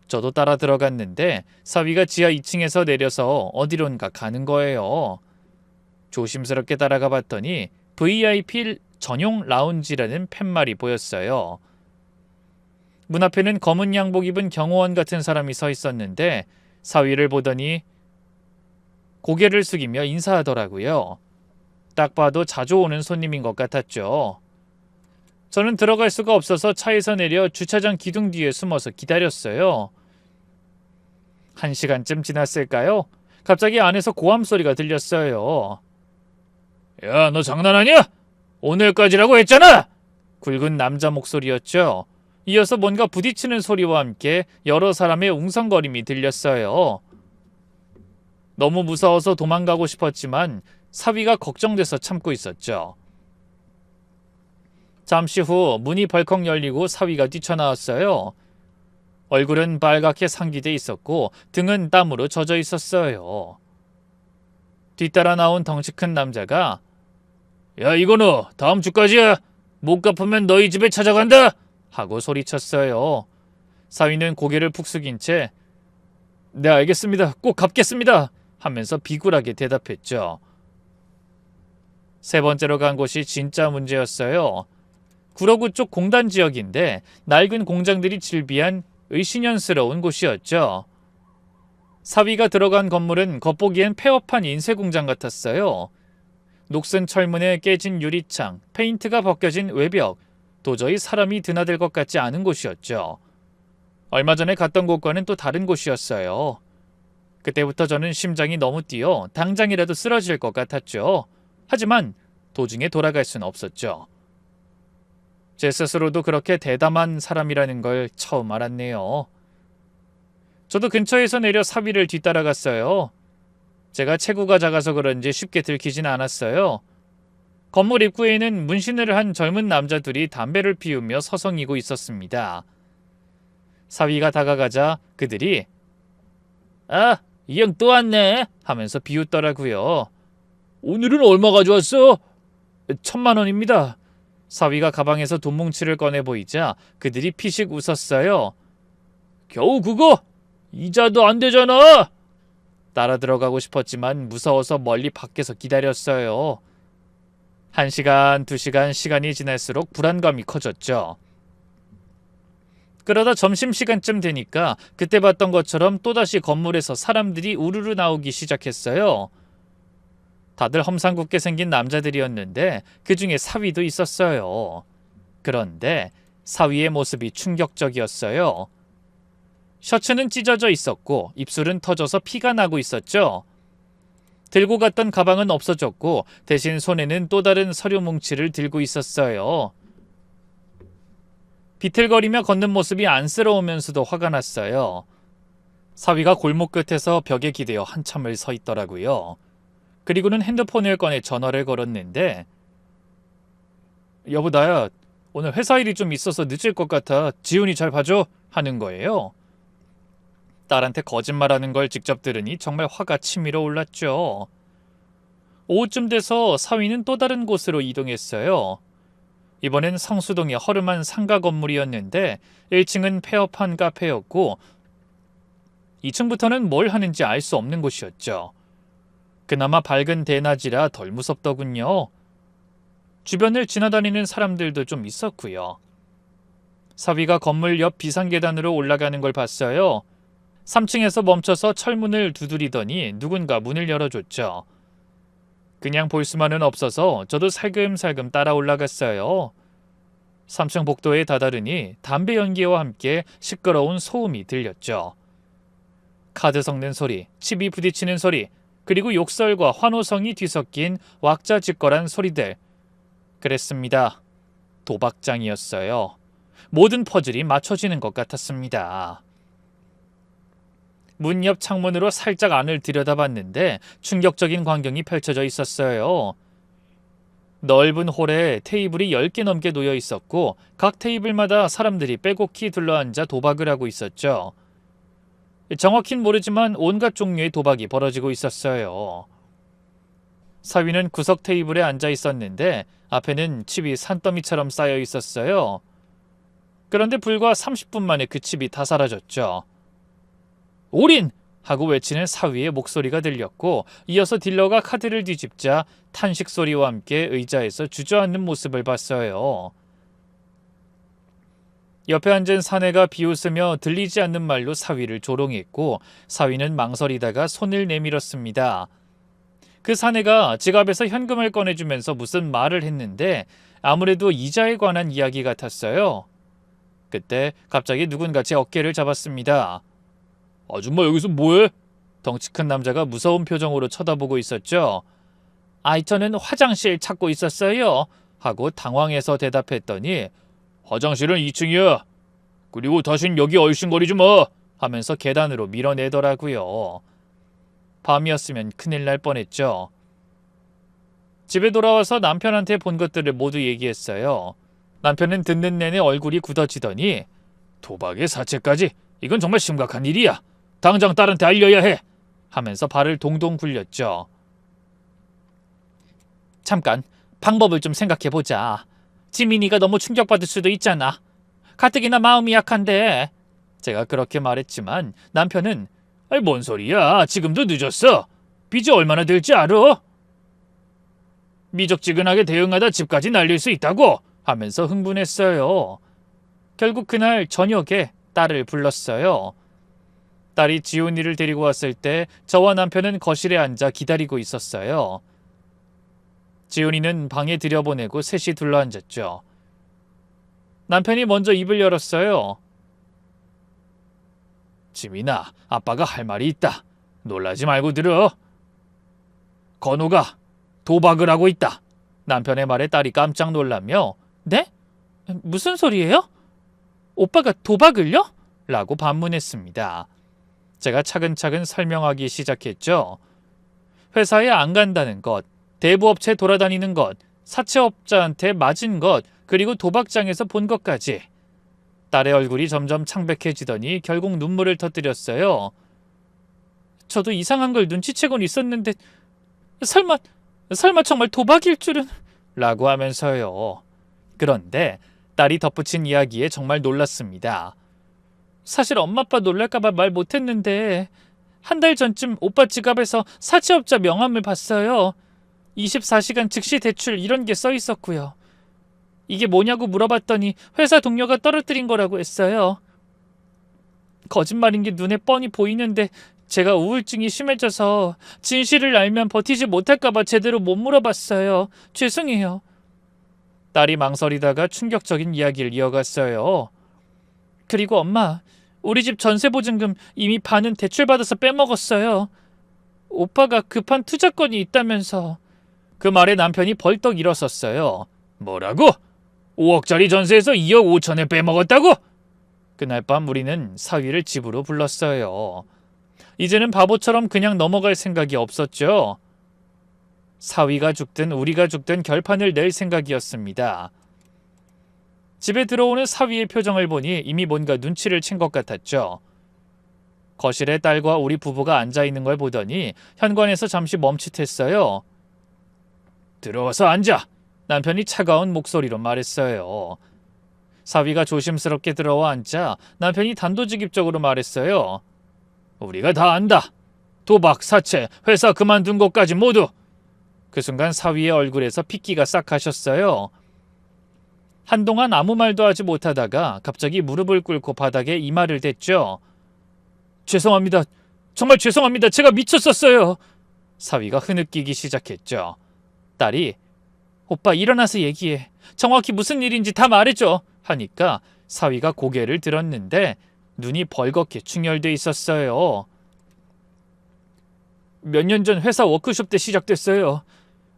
저도 따라 들어갔는데 사위가 지하 2층에서 내려서 어디론가 가는 거예요. 조심스럽게 따라가 봤더니 VIP 전용 라운지라는 팻말이 보였어요. 문 앞에는 검은 양복 입은 경호원 같은 사람이 서 있었는데 사위를 보더니 고개를 숙이며 인사하더라고요. 딱 봐도 자주 오는 손님인 것 같았죠. 저는 들어갈 수가 없어서 차에서 내려 주차장 기둥 뒤에 숨어서 기다렸어요. 1시간쯤 지났을까요? 갑자기 안에서 고함 소리가 들렸어요. 야, 너 장난하냐? 오늘까지라고 했잖아! 굵은 남자 목소리였죠. 이어서 뭔가 부딪히는 소리와 함께 여러 사람의 웅성거림이 들렸어요. 너무 무서워서 도망가고 싶었지만 사위가 걱정돼서 참고 있었죠. 잠시 후 문이 벌컥 열리고 사위가 뛰쳐나왔어요. 얼굴은 빨갛게 상기돼 있었고 등은 땀으로 젖어 있었어요. 뒤따라 나온 덩치 큰 남자가 야, 이거 너 다음 주까지야. 못 갚으면 너희 집에 찾아간다. 하고 소리쳤어요. 사위는 고개를 푹 숙인 채 네, 알겠습니다. 꼭 갚겠습니다. 하면서 비굴하게 대답했죠. 세 번째로 간 곳이 진짜 문제였어요. 구로구 쪽 공단 지역인데 낡은 공장들이 질비한 의신연스러운 곳이었죠. 사위가 들어간 건물은 겉보기엔 폐업한 인쇄공장 같았어요. 녹슨 철문에 깨진 유리창, 페인트가 벗겨진 외벽, 도저히 사람이 드나들 것 같지 않은 곳이었죠. 얼마 전에 갔던 곳과는 또 다른 곳이었어요. 그때부터 저는 심장이 너무 뛰어 당장이라도 쓰러질 것 같았죠. 하지만 도중에 돌아갈 수는 없었죠. 제 스스로도 그렇게 대담한 사람이라는 걸 처음 알았네요. 저도 근처에서 내려 사위를 뒤따라갔어요. 제가 체구가 작아서 그런지 쉽게 들키진 않았어요. 건물 입구에는 문신을 한 젊은 남자들이 담배를 피우며 서성이고 있었습니다. 사위가 다가가자 그들이 아, 이 형 또 왔네 하면서 비웃더라고요. 오늘은 얼마 가져왔어? 1,000만 원입니다. 사위가 가방에서 돈 뭉치를 꺼내 보이자 그들이 피식 웃었어요. 겨우 그거? 이자도 안 되잖아. 따라 들어가고 싶었지만 무서워서 멀리 밖에서 기다렸어요. 1시간, 2시간 시간이 지날수록 불안감이 커졌죠. 그러다 점심시간쯤 되니까 그때 봤던 것처럼 또다시 건물에서 사람들이 우르르 나오기 시작했어요. 다들 험상궂게 생긴 남자들이었는데 그중에 사위도 있었어요. 그런데 사위의 모습이 충격적이었어요. 셔츠는 찢어져 있었고 입술은 터져서 피가 나고 있었죠. 들고 갔던 가방은 없어졌고 대신 손에는 또 다른 서류 뭉치를 들고 있었어요. 비틀거리며 걷는 모습이 안쓰러우면서도 화가 났어요. 사위가 골목 끝에서 벽에 기대어 한참을 서 있더라고요. 그리고는 핸드폰을 꺼내 전화를 걸었는데 여보 나야 오늘 회사 일이 좀 있어서 늦을 것 같아. 지훈이 잘 봐줘 하는 거예요. 딸한테 거짓말하는 걸 직접 들으니 정말 화가 치밀어 올랐죠. 오후쯤 돼서 사위는 또 다른 곳으로 이동했어요. 이번엔 성수동의 허름한 상가 건물이었는데 1층은 폐업한 카페였고 2층부터는 뭘 하는지 알 수 없는 곳이었죠. 그나마 밝은 대낮이라 덜 무섭더군요. 주변을 지나다니는 사람들도 좀 있었고요. 사위가 건물 옆 비상계단으로 올라가는 걸 봤어요. 3층에서 멈춰서 철문을 두드리더니 누군가 문을 열어줬죠. 그냥 볼 수만은 없어서 저도 살금살금 따라 올라갔어요. 3층 복도에 다다르니 담배 연기와 함께 시끄러운 소음이 들렸죠. 카드 섞는 소리, 칩이 부딪히는 소리, 그리고 욕설과 환호성이 뒤섞인 왁자지껄한 소리들. 그랬습니다. 도박장이었어요. 모든 퍼즐이 맞춰지는 것 같았습니다. 문 옆 창문으로 살짝 안을 들여다봤는데 충격적인 광경이 펼쳐져 있었어요. 넓은 홀에 테이블이 10개 넘게 놓여 있었고 각 테이블마다 사람들이 빼곡히 둘러앉아 도박을 하고 있었죠. 정확히는 모르지만 온갖 종류의 도박이 벌어지고 있었어요. 사위는 구석 테이블에 앉아 있었는데 앞에는 칩이 산더미처럼 쌓여 있었어요. 그런데 불과 30분 만에 그 칩이 다 사라졌죠. 올인! 하고 외치는 사위의 목소리가 들렸고 이어서 딜러가 카드를 뒤집자 탄식 소리와 함께 의자에서 주저앉는 모습을 봤어요. 옆에 앉은 사내가 비웃으며 들리지 않는 말로 사위를 조롱했고 사위는 망설이다가 손을 내밀었습니다. 그 사내가 지갑에서 현금을 꺼내주면서 무슨 말을 했는데 아무래도 이자에 관한 이야기 같았어요. 그때 갑자기 누군가 제 어깨를 잡았습니다. 아줌마 여기서 뭐해? 덩치 큰 남자가 무서운 표정으로 쳐다보고 있었죠. 아이 저는 화장실 찾고 있었어요. 하고 당황해서 대답했더니 화장실은 2층이야. 그리고 다신 여기 얼씬거리지 마. 하면서 계단으로 밀어내더라고요. 밤이었으면 큰일 날 뻔했죠. 집에 돌아와서 남편한테 본 것들을 모두 얘기했어요. 남편은 듣는 내내 얼굴이 굳어지더니 도박의 사채까지? 이건 정말 심각한 일이야. 당장 딸한테 알려야 해. 하면서 발을 동동 굴렸죠. 잠깐 방법을 좀 생각해보자. 지민이가 너무 충격받을 수도 있잖아. 가뜩이나 마음이 약한데. 제가 그렇게 말했지만 남편은 아이 뭔 소리야. 지금도 늦었어. 빚이 얼마나 될지 알아? 미적지근하게 대응하다 집까지 날릴 수 있다고 하면서 흥분했어요. 결국 그날 저녁에 딸을 불렀어요. 딸이 지훈이를 데리고 왔을 때 저와 남편은 거실에 앉아 기다리고 있었어요. 지훈이는 방에 들여보내고 셋이 둘러앉았죠. 남편이 먼저 입을 열었어요. 지민아, 아빠가 할 말이 있다. 놀라지 말고 들어. 건우가 도박을 하고 있다. 남편의 말에 딸이 깜짝 놀라며 네? 무슨 소리예요? 오빠가 도박을요? 라고 반문했습니다. 제가 차근차근 설명하기 시작했죠. 회사에 안 간다는 것, 대부업체 돌아다니는 것, 사채업자한테 맞은 것, 그리고 도박장에서 본 것까지. 딸의 얼굴이 점점 창백해지더니 결국 눈물을 터뜨렸어요. 저도 이상한 걸 눈치채곤 있었는데 설마 정말 도박일 줄은? 라고 하면서요. 그런데 딸이 덧붙인 이야기에 정말 놀랐습니다. 사실 엄마 아빠 놀랄까봐 말 못했는데 한 달 전쯤 오빠 지갑에서 사채업자 명함을 봤어요. 24시간 즉시 대출 이런 게 써 있었고요. 이게 뭐냐고 물어봤더니 회사 동료가 떨어뜨린 거라고 했어요. 거짓말인 게 눈에 뻔히 보이는데 제가 우울증이 심해져서 진실을 알면 버티지 못할까봐 제대로 못 물어봤어요. 죄송해요. 딸이 망설이다가 충격적인 이야기를 이어갔어요. 그리고 엄마, 우리 집 전세보증금 이미 반은 대출받아서 빼먹었어요. 오빠가 급한 투자건이 있다면서. 그 말에 남편이 벌떡 일어섰어요. 뭐라고? 5억짜리 전세에서 2억 5천에 빼먹었다고? 그날 밤 우리는 사위를 집으로 불렀어요. 이제는 바보처럼 그냥 넘어갈 생각이 없었죠. 사위가 죽든 우리가 죽든 결판을 낼 생각이었습니다. 집에 들어오는 사위의 표정을 보니 이미 뭔가 눈치를 챈 것 같았죠. 거실에 딸과 우리 부부가 앉아있는 걸 보더니 현관에서 잠시 멈칫했어요. 들어와서 앉아! 남편이 차가운 목소리로 말했어요. 사위가 조심스럽게 들어와 앉자 남편이 단도직입적으로 말했어요. 우리가 다 안다. 도박, 사채, 회사 그만둔 것까지 모두. 그 순간 사위의 얼굴에서 핏기가 싹 가셨어요. 한동안 아무 말도 하지 못하다가 갑자기 무릎을 꿇고 바닥에 이마를 댔죠. 죄송합니다. 정말 죄송합니다. 제가 미쳤었어요. 사위가 흐느끼기 시작했죠. 딸이 오빠 일어나서 얘기해. 정확히 무슨 일인지 다 말해줘. 하니까 사위가 고개를 들었는데 눈이 벌겋게 충혈돼 있었어요. 몇 년 전 회사 워크숍 때 시작됐어요.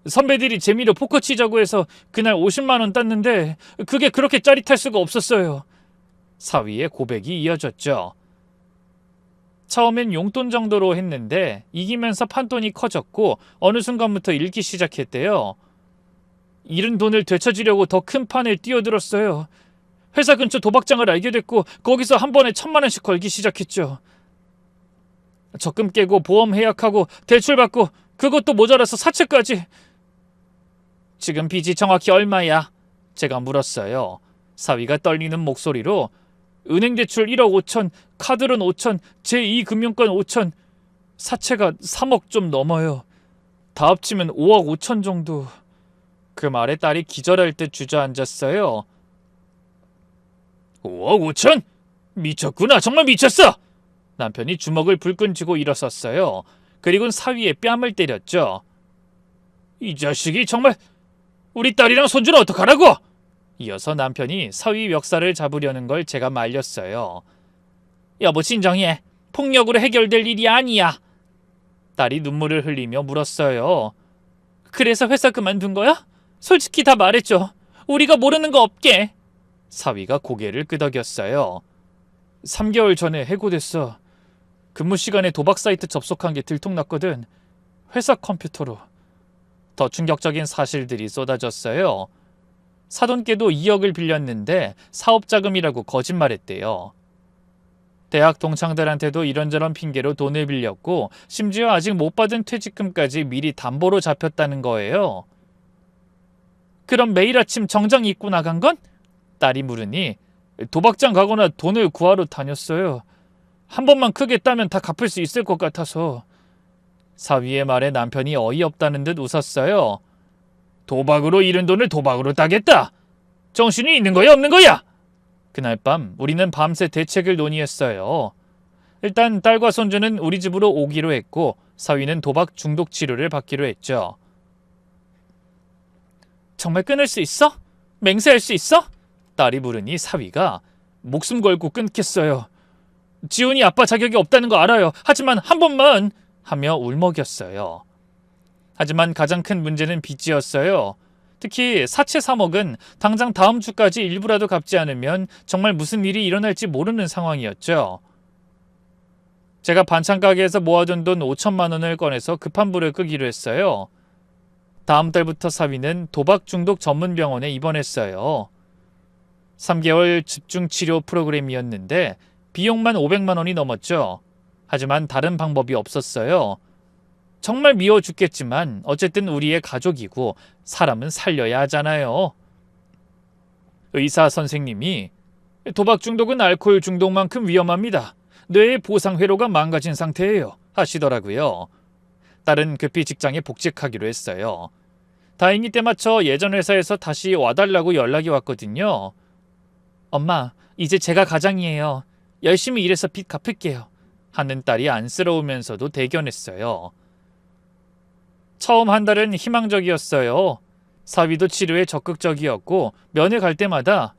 선배들이 재미로 포커 치자고 해서 그날 50만 원 땄는데 그게 그렇게 짜릿할 수가 없었어요. 사위의 고백이 이어졌죠. 처음엔 용돈 정도로 했는데 이기면서 판돈이 커졌고 어느 순간부터 잃기 시작했대요. 잃은 돈을 되찾으려고 더 큰 판에 뛰어들었어요. 회사 근처 도박장을 알게 됐고 거기서 한 번에 1,000만 원씩 걸기 시작했죠. 적금 깨고 보험 해약하고 대출받고 그것도 모자라서 사채까지. 지금 빚이 정확히 얼마야? 제가 물었어요. 사위가 떨리는 목소리로 은행 대출 1억 5천, 카드론 5천, 제2금융권 5천, 사채가 3억 좀 넘어요. 다 합치면 5억 5천 정도. 그 말에 딸이 기절할 듯 주저앉았어요. 5억 5천? 미쳤구나. 정말 미쳤어. 남편이 주먹을 불끈 쥐고 일어섰어요. 그리고는 사위의 뺨을 때렸죠. 이 자식이 정말. 우리 딸이랑 손주는 어떡하라고? 이어서 남편이 사위 멱살을 잡으려는 걸 제가 말렸어요. 여보 진정해. 폭력으로 해결될 일이 아니야. 딸이 눈물을 흘리며 물었어요. 그래서 회사 그만둔 거야? 솔직히 다 말해줘. 우리가 모르는 거 없게. 사위가 고개를 끄덕였어요. 3개월 전에 해고됐어. 근무 시간에 도박 사이트 접속한 게 들통났거든. 회사 컴퓨터로. 더 충격적인 사실들이 쏟아졌어요. 사돈께도 2억을 빌렸는데 사업자금이라고 거짓말했대요. 대학 동창들한테도 이런저런 핑계로 돈을 빌렸고 심지어 아직 못 받은 퇴직금까지 미리 담보로 잡혔다는 거예요. 그럼 매일 아침 정장 입고 나간 건? 딸이 물으니 도박장 가거나 돈을 구하러 다녔어요. 한 번만 크게 따면 다 갚을 수 있을 것 같아서. 사위의 말에 남편이 어이없다는 듯 웃었어요. 도박으로 잃은 돈을 도박으로 따겠다. 정신이 있는 거야 없는 거야? 그날 밤 우리는 밤새 대책을 논의했어요. 일단 딸과 손주는 우리 집으로 오기로 했고 사위는 도박 중독 치료를 받기로 했죠. 정말 끊을 수 있어? 맹세할 수 있어? 딸이 물으니 사위가 목숨 걸고 끊겠어요. 지훈이 아빠 자격이 없다는 거 알아요. 하지만 한 번만 하며 울먹였어요. 하지만 가장 큰 문제는 빚이었어요. 특히 사채 3억은 당장 다음 주까지 일부라도 갚지 않으면 정말 무슨 일이 일어날지 모르는 상황이었죠. 제가 반찬 가게에서 모아둔 돈 5천만 원을 꺼내서 급한 불을 끄기로 했어요. 다음 달부터 사위는 도박 중독 전문 병원에 입원했어요. 3개월 집중 치료 프로그램이었는데 비용만 500만 원이 넘었죠. 하지만 다른 방법이 없었어요. 정말 미워 죽겠지만 어쨌든 우리의 가족이고 사람은 살려야 하잖아요. 의사 선생님이 도박 중독은 알코올 중독만큼 위험합니다. 뇌의 보상 회로가 망가진 상태예요. 하시더라고요. 딸은 급히 직장에 복직하기로 했어요. 다행히 때맞춰 예전 회사에서 다시 와달라고 연락이 왔거든요. 엄마, 이제 제가 가장이에요. 열심히 일해서 빚 갚을게요. 하는 딸이 안쓰러우면서도 대견했어요. 처음 한 달은 희망적이었어요. 사위도 치료에 적극적이었고 면회 갈 때마다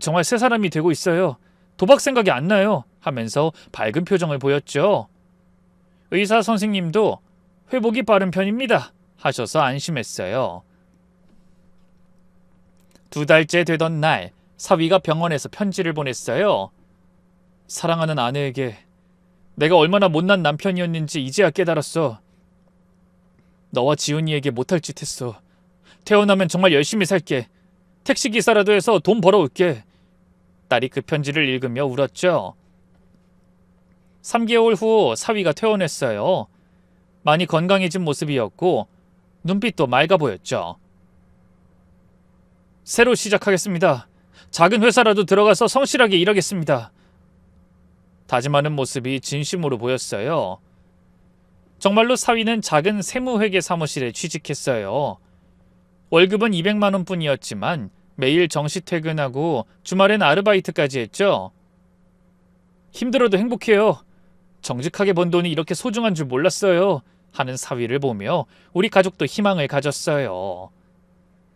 정말 새 사람이 되고 있어요. 도박 생각이 안 나요. 하면서 밝은 표정을 보였죠. 의사 선생님도 회복이 빠른 편입니다. 하셔서 안심했어요. 2달째 되던 날 사위가 병원에서 편지를 보냈어요. 사랑하는 아내에게 내가 얼마나 못난 남편이었는지 이제야 깨달았어. 너와 지훈이에게 못할 짓 했어. 태어나면 정말 열심히 살게. 택시기사라도 해서 돈 벌어올게. 딸이 그 편지를 읽으며 울었죠. 3개월 후 사위가 퇴원했어요. 많이 건강해진 모습이었고 눈빛도 맑아 보였죠. 새로 시작하겠습니다. 작은 회사라도 들어가서 성실하게 일하겠습니다. 다짐하는 모습이 진심으로 보였어요. 정말로 사위는 작은 세무회계 사무실에 취직했어요. 월급은 200만 원뿐이었지만 매일 정시 퇴근하고 주말엔 아르바이트까지 했죠. 힘들어도 행복해요. 정직하게 번 돈이 이렇게 소중한 줄 몰랐어요. 하는 사위를 보며 우리 가족도 희망을 가졌어요.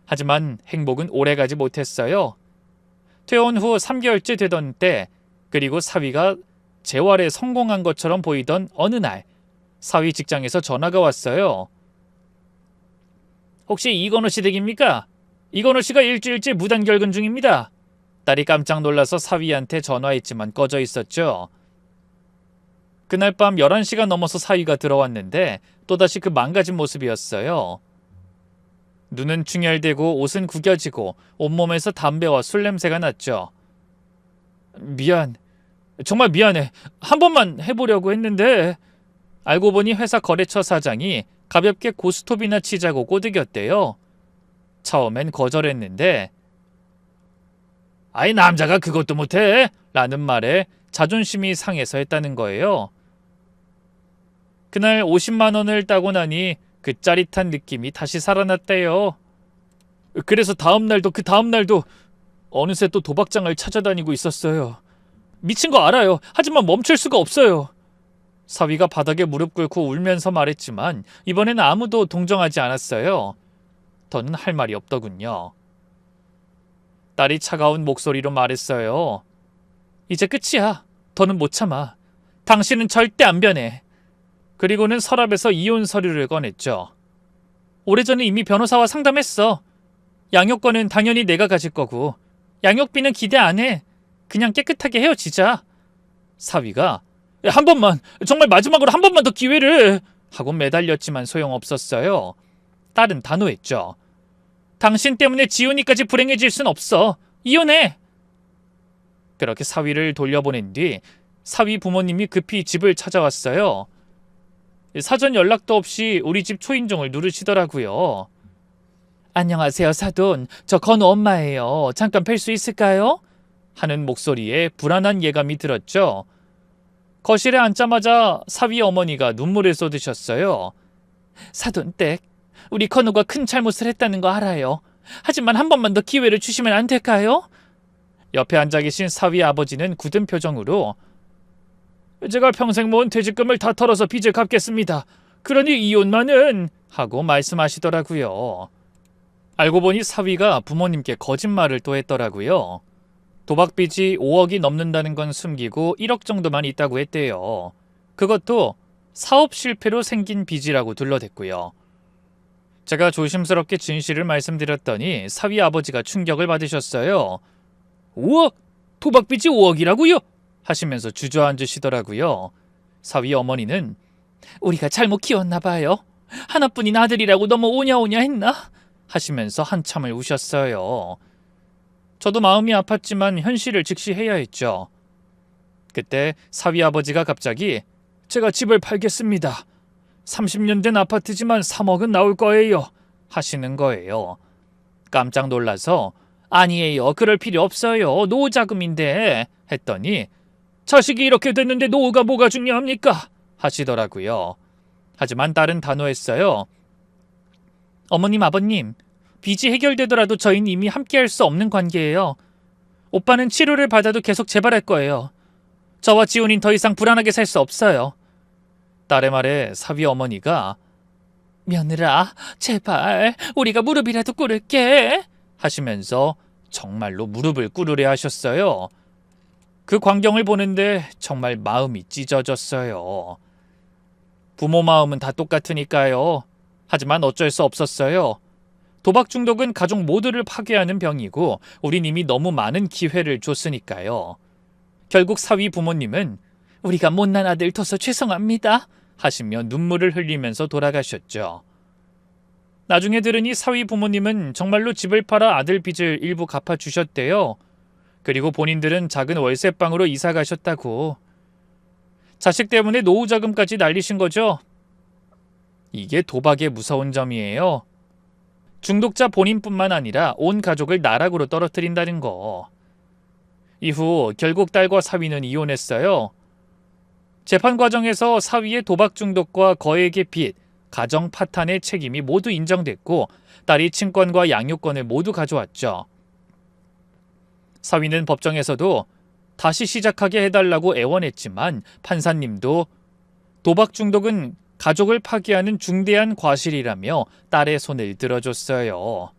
하지만 행복은 오래가지 못했어요. 퇴원 후 3개월째 되던 때, 그리고 사위가 재활에 성공한 것처럼 보이던 어느 날, 사위 직장에서 전화가 왔어요. 혹시 이건호 씨 댁입니까? 이건호 씨가 일주일째 무단 결근 중입니다. 딸이 깜짝 놀라서 사위한테 전화했지만 꺼져 있었죠. 그날 밤 11시가 넘어서 사위가 들어왔는데 또다시 그 망가진 모습이었어요. 눈은 충혈되고 옷은 구겨지고 온몸에서 담배와 술 냄새가 났죠. 미안. 정말 미안해. 한 번만 해보려고 했는데. 알고 보니 회사 거래처 사장이 가볍게 고스톱이나 치자고 꼬드겼대요. 처음엔 거절했는데 아이 남자가 그것도 못해? 라는 말에 자존심이 상해서 했다는 거예요. 그날 50만 원을 따고 나니 그 짜릿한 느낌이 다시 살아났대요. 그래서 그 다음 날도 어느새 또 도박장을 찾아다니고 있었어요. 미친 거 알아요. 하지만 멈출 수가 없어요. 사위가 바닥에 무릎 꿇고 울면서 말했지만 이번엔 아무도 동정하지 않았어요. 더는 할 말이 없더군요. 딸이 차가운 목소리로 말했어요. 이제 끝이야. 더는 못 참아. 당신은 절대 안 변해. 그리고는 서랍에서 이혼 서류를 꺼냈죠. 오래전에 이미 변호사와 상담했어. 양육권은 당연히 내가 가질 거고 양육비는 기대 안 해. 그냥 깨끗하게 헤어지자. 사위가 한 번만, 정말 마지막으로 한 번만 더 기회를 하고 매달렸지만 소용없었어요. 딸은 단호했죠. 당신 때문에 지훈이까지 불행해질 순 없어. 이혼해. 그렇게 사위를 돌려보낸 뒤 사위 부모님이 급히 집을 찾아왔어요. 사전 연락도 없이 우리 집 초인종을 누르시더라고요. 안녕하세요, 사돈. 저 건우 엄마예요. 잠깐 뵐 수 있을까요? 하는 목소리에 불안한 예감이 들었죠. 거실에 앉자마자 사위 어머니가 눈물을 쏟으셨어요. 사돈댁, 우리 건우가 큰 잘못을 했다는 거 알아요. 하지만 한 번만 더 기회를 주시면 안 될까요? 옆에 앉아 계신 사위 아버지는 굳은 표정으로 제가 평생 모은 퇴직금을 다 털어서 빚을 갚겠습니다. 그러니 이혼만은 하고 말씀하시더라고요. 알고 보니 사위가 부모님께 거짓말을 또 했더라고요. 도박빚이 5억이 넘는다는 건 숨기고 1억 정도만 있다고 했대요. 그것도 사업 실패로 생긴 빚이라고 둘러댔고요. 제가 조심스럽게 진실을 말씀드렸더니 사위 아버지가 충격을 받으셨어요. 5억? 도박빚이 5억이라고요? 하시면서 주저앉으시더라고요. 사위 어머니는 우리가 잘못 키웠나 봐요. 하나뿐인 아들이라고 너무 오냐오냐 했나? 하시면서 한참을 우셨어요. 저도 마음이 아팠지만 현실을 직시해야 했죠. 그때 사위 아버지가 갑자기 제가 집을 팔겠습니다. 30년 된 아파트지만 3억은 나올 거예요. 하시는 거예요. 깜짝 놀라서 아니에요. 그럴 필요 없어요. 노후 자금인데 했더니 자식이 이렇게 됐는데 노후가 뭐가 중요합니까? 하시더라고요. 하지만 딸은 단호했어요. 어머님, 아버님, 빚이 해결되더라도 저희는 이미 함께할 수 없는 관계예요. 오빠는 치료를 받아도 계속 재발할 거예요. 저와 지훈이는 더 이상 불안하게 살 수 없어요. 딸의 말에 사위 어머니가 며느라, 제발 우리가 무릎이라도 꿇을게 하시면서 정말로 무릎을 꿇으려 하셨어요. 그 광경을 보는데 정말 마음이 찢어졌어요. 부모 마음은 다 똑같으니까요. 하지만 어쩔 수 없었어요. 도박 중독은 가족 모두를 파괴하는 병이고 우린 이미 너무 많은 기회를 줬으니까요. 결국 사위 부모님은 우리가 못난 아들 둬서 죄송합니다 하시며 눈물을 흘리면서 돌아가셨죠. 나중에 들으니 사위 부모님은 정말로 집을 팔아 아들 빚을 일부 갚아주셨대요. 그리고 본인들은 작은 월세방으로 이사 가셨다고. 자식 때문에 노후 자금까지 날리신 거죠. 이게 도박의 무서운 점이에요. 중독자 본인뿐만 아니라 온 가족을 나락으로 떨어뜨린다는 거. 이후 결국 딸과 사위는 이혼했어요. 재판 과정에서 사위의 도박 중독과 거액의 빚, 가정 파탄의 책임이 모두 인정됐고 딸이 친권과 양육권을 모두 가져왔죠. 사위는 법정에서도 다시 시작하게 해달라고 애원했지만 판사님도 도박 중독은 가족을 파기하는 중대한 과실이라며 딸의 손을 들어줬어요.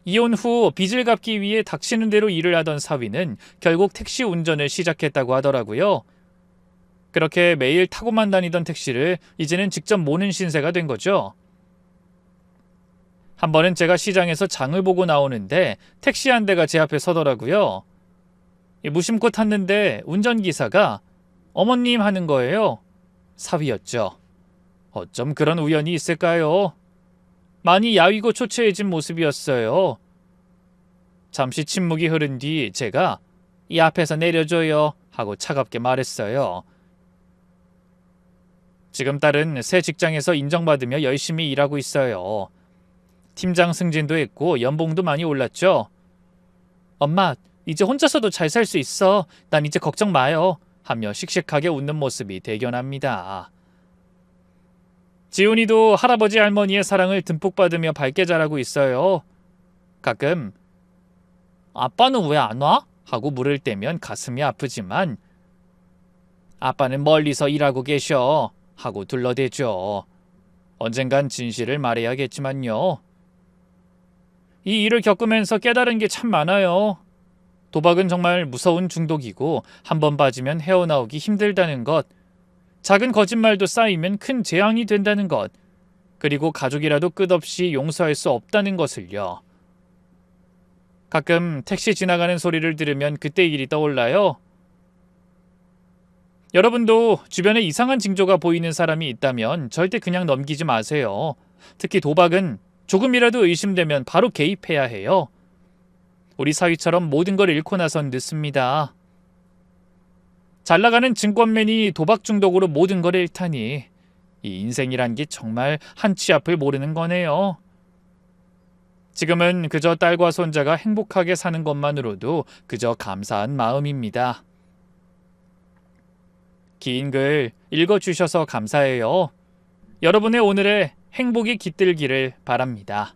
이혼 후 빚을 갚기 위해 닥치는 대로 일을 하던 사위는 결국 택시 운전을 시작했다고 하더라고요. 그렇게 매일 타고만 다니던 택시를 이제는 직접 모는 신세가 된 거죠. 한 번은 제가 시장에서 장을 보고 나오는데 택시 한 대가 제 앞에 서더라고요. 무심코 탔는데 운전기사가 어머님 하는 거예요. 사위였죠. 어쩜 그런 우연이 있을까요? 많이 야위고 초췌해진 모습이었어요. 잠시 침묵이 흐른 뒤 제가 이 앞에서 내려줘요 하고 차갑게 말했어요. 지금 딸은 새 직장에서 인정받으며 열심히 일하고 있어요. 팀장 승진도 했고 연봉도 많이 올랐죠. 엄마, 이제 혼자서도 잘 살 수 있어. 난 이제 걱정 마요. 하며 씩씩하게 웃는 모습이 대견합니다. 지훈이도 할아버지 할머니의 사랑을 듬뿍 받으며 밝게 자라고 있어요. 가끔 아빠는 왜 안 와? 하고 물을 때면 가슴이 아프지만 아빠는 멀리서 일하고 계셔 하고 둘러대죠. 언젠간 진실을 말해야겠지만요. 이 일을 겪으면서 깨달은 게 참 많아요. 도박은 정말 무서운 중독이고 한 번 빠지면 헤어나오기 힘들다는 것, 작은 거짓말도 쌓이면 큰 재앙이 된다는 것, 그리고 가족이라도 끝없이 용서할 수 없다는 것을요. 가끔 택시 지나가는 소리를 들으면 그때 일이 떠올라요. 여러분도 주변에 이상한 징조가 보이는 사람이 있다면 절대 그냥 넘기지 마세요. 특히 도박은 조금이라도 의심되면 바로 개입해야 해요. 우리 사위처럼 모든 걸 잃고 나선 늦습니다. 잘 나가는 증권맨이 도박 중독으로 모든 걸 잃다니, 이 인생이란 게 정말 한치 앞을 모르는 거네요. 지금은 그저 딸과 손자가 행복하게 사는 것만으로도 그저 감사한 마음입니다. 긴 글 읽어주셔서 감사해요. 여러분의 오늘의 행복이 깃들기를 바랍니다.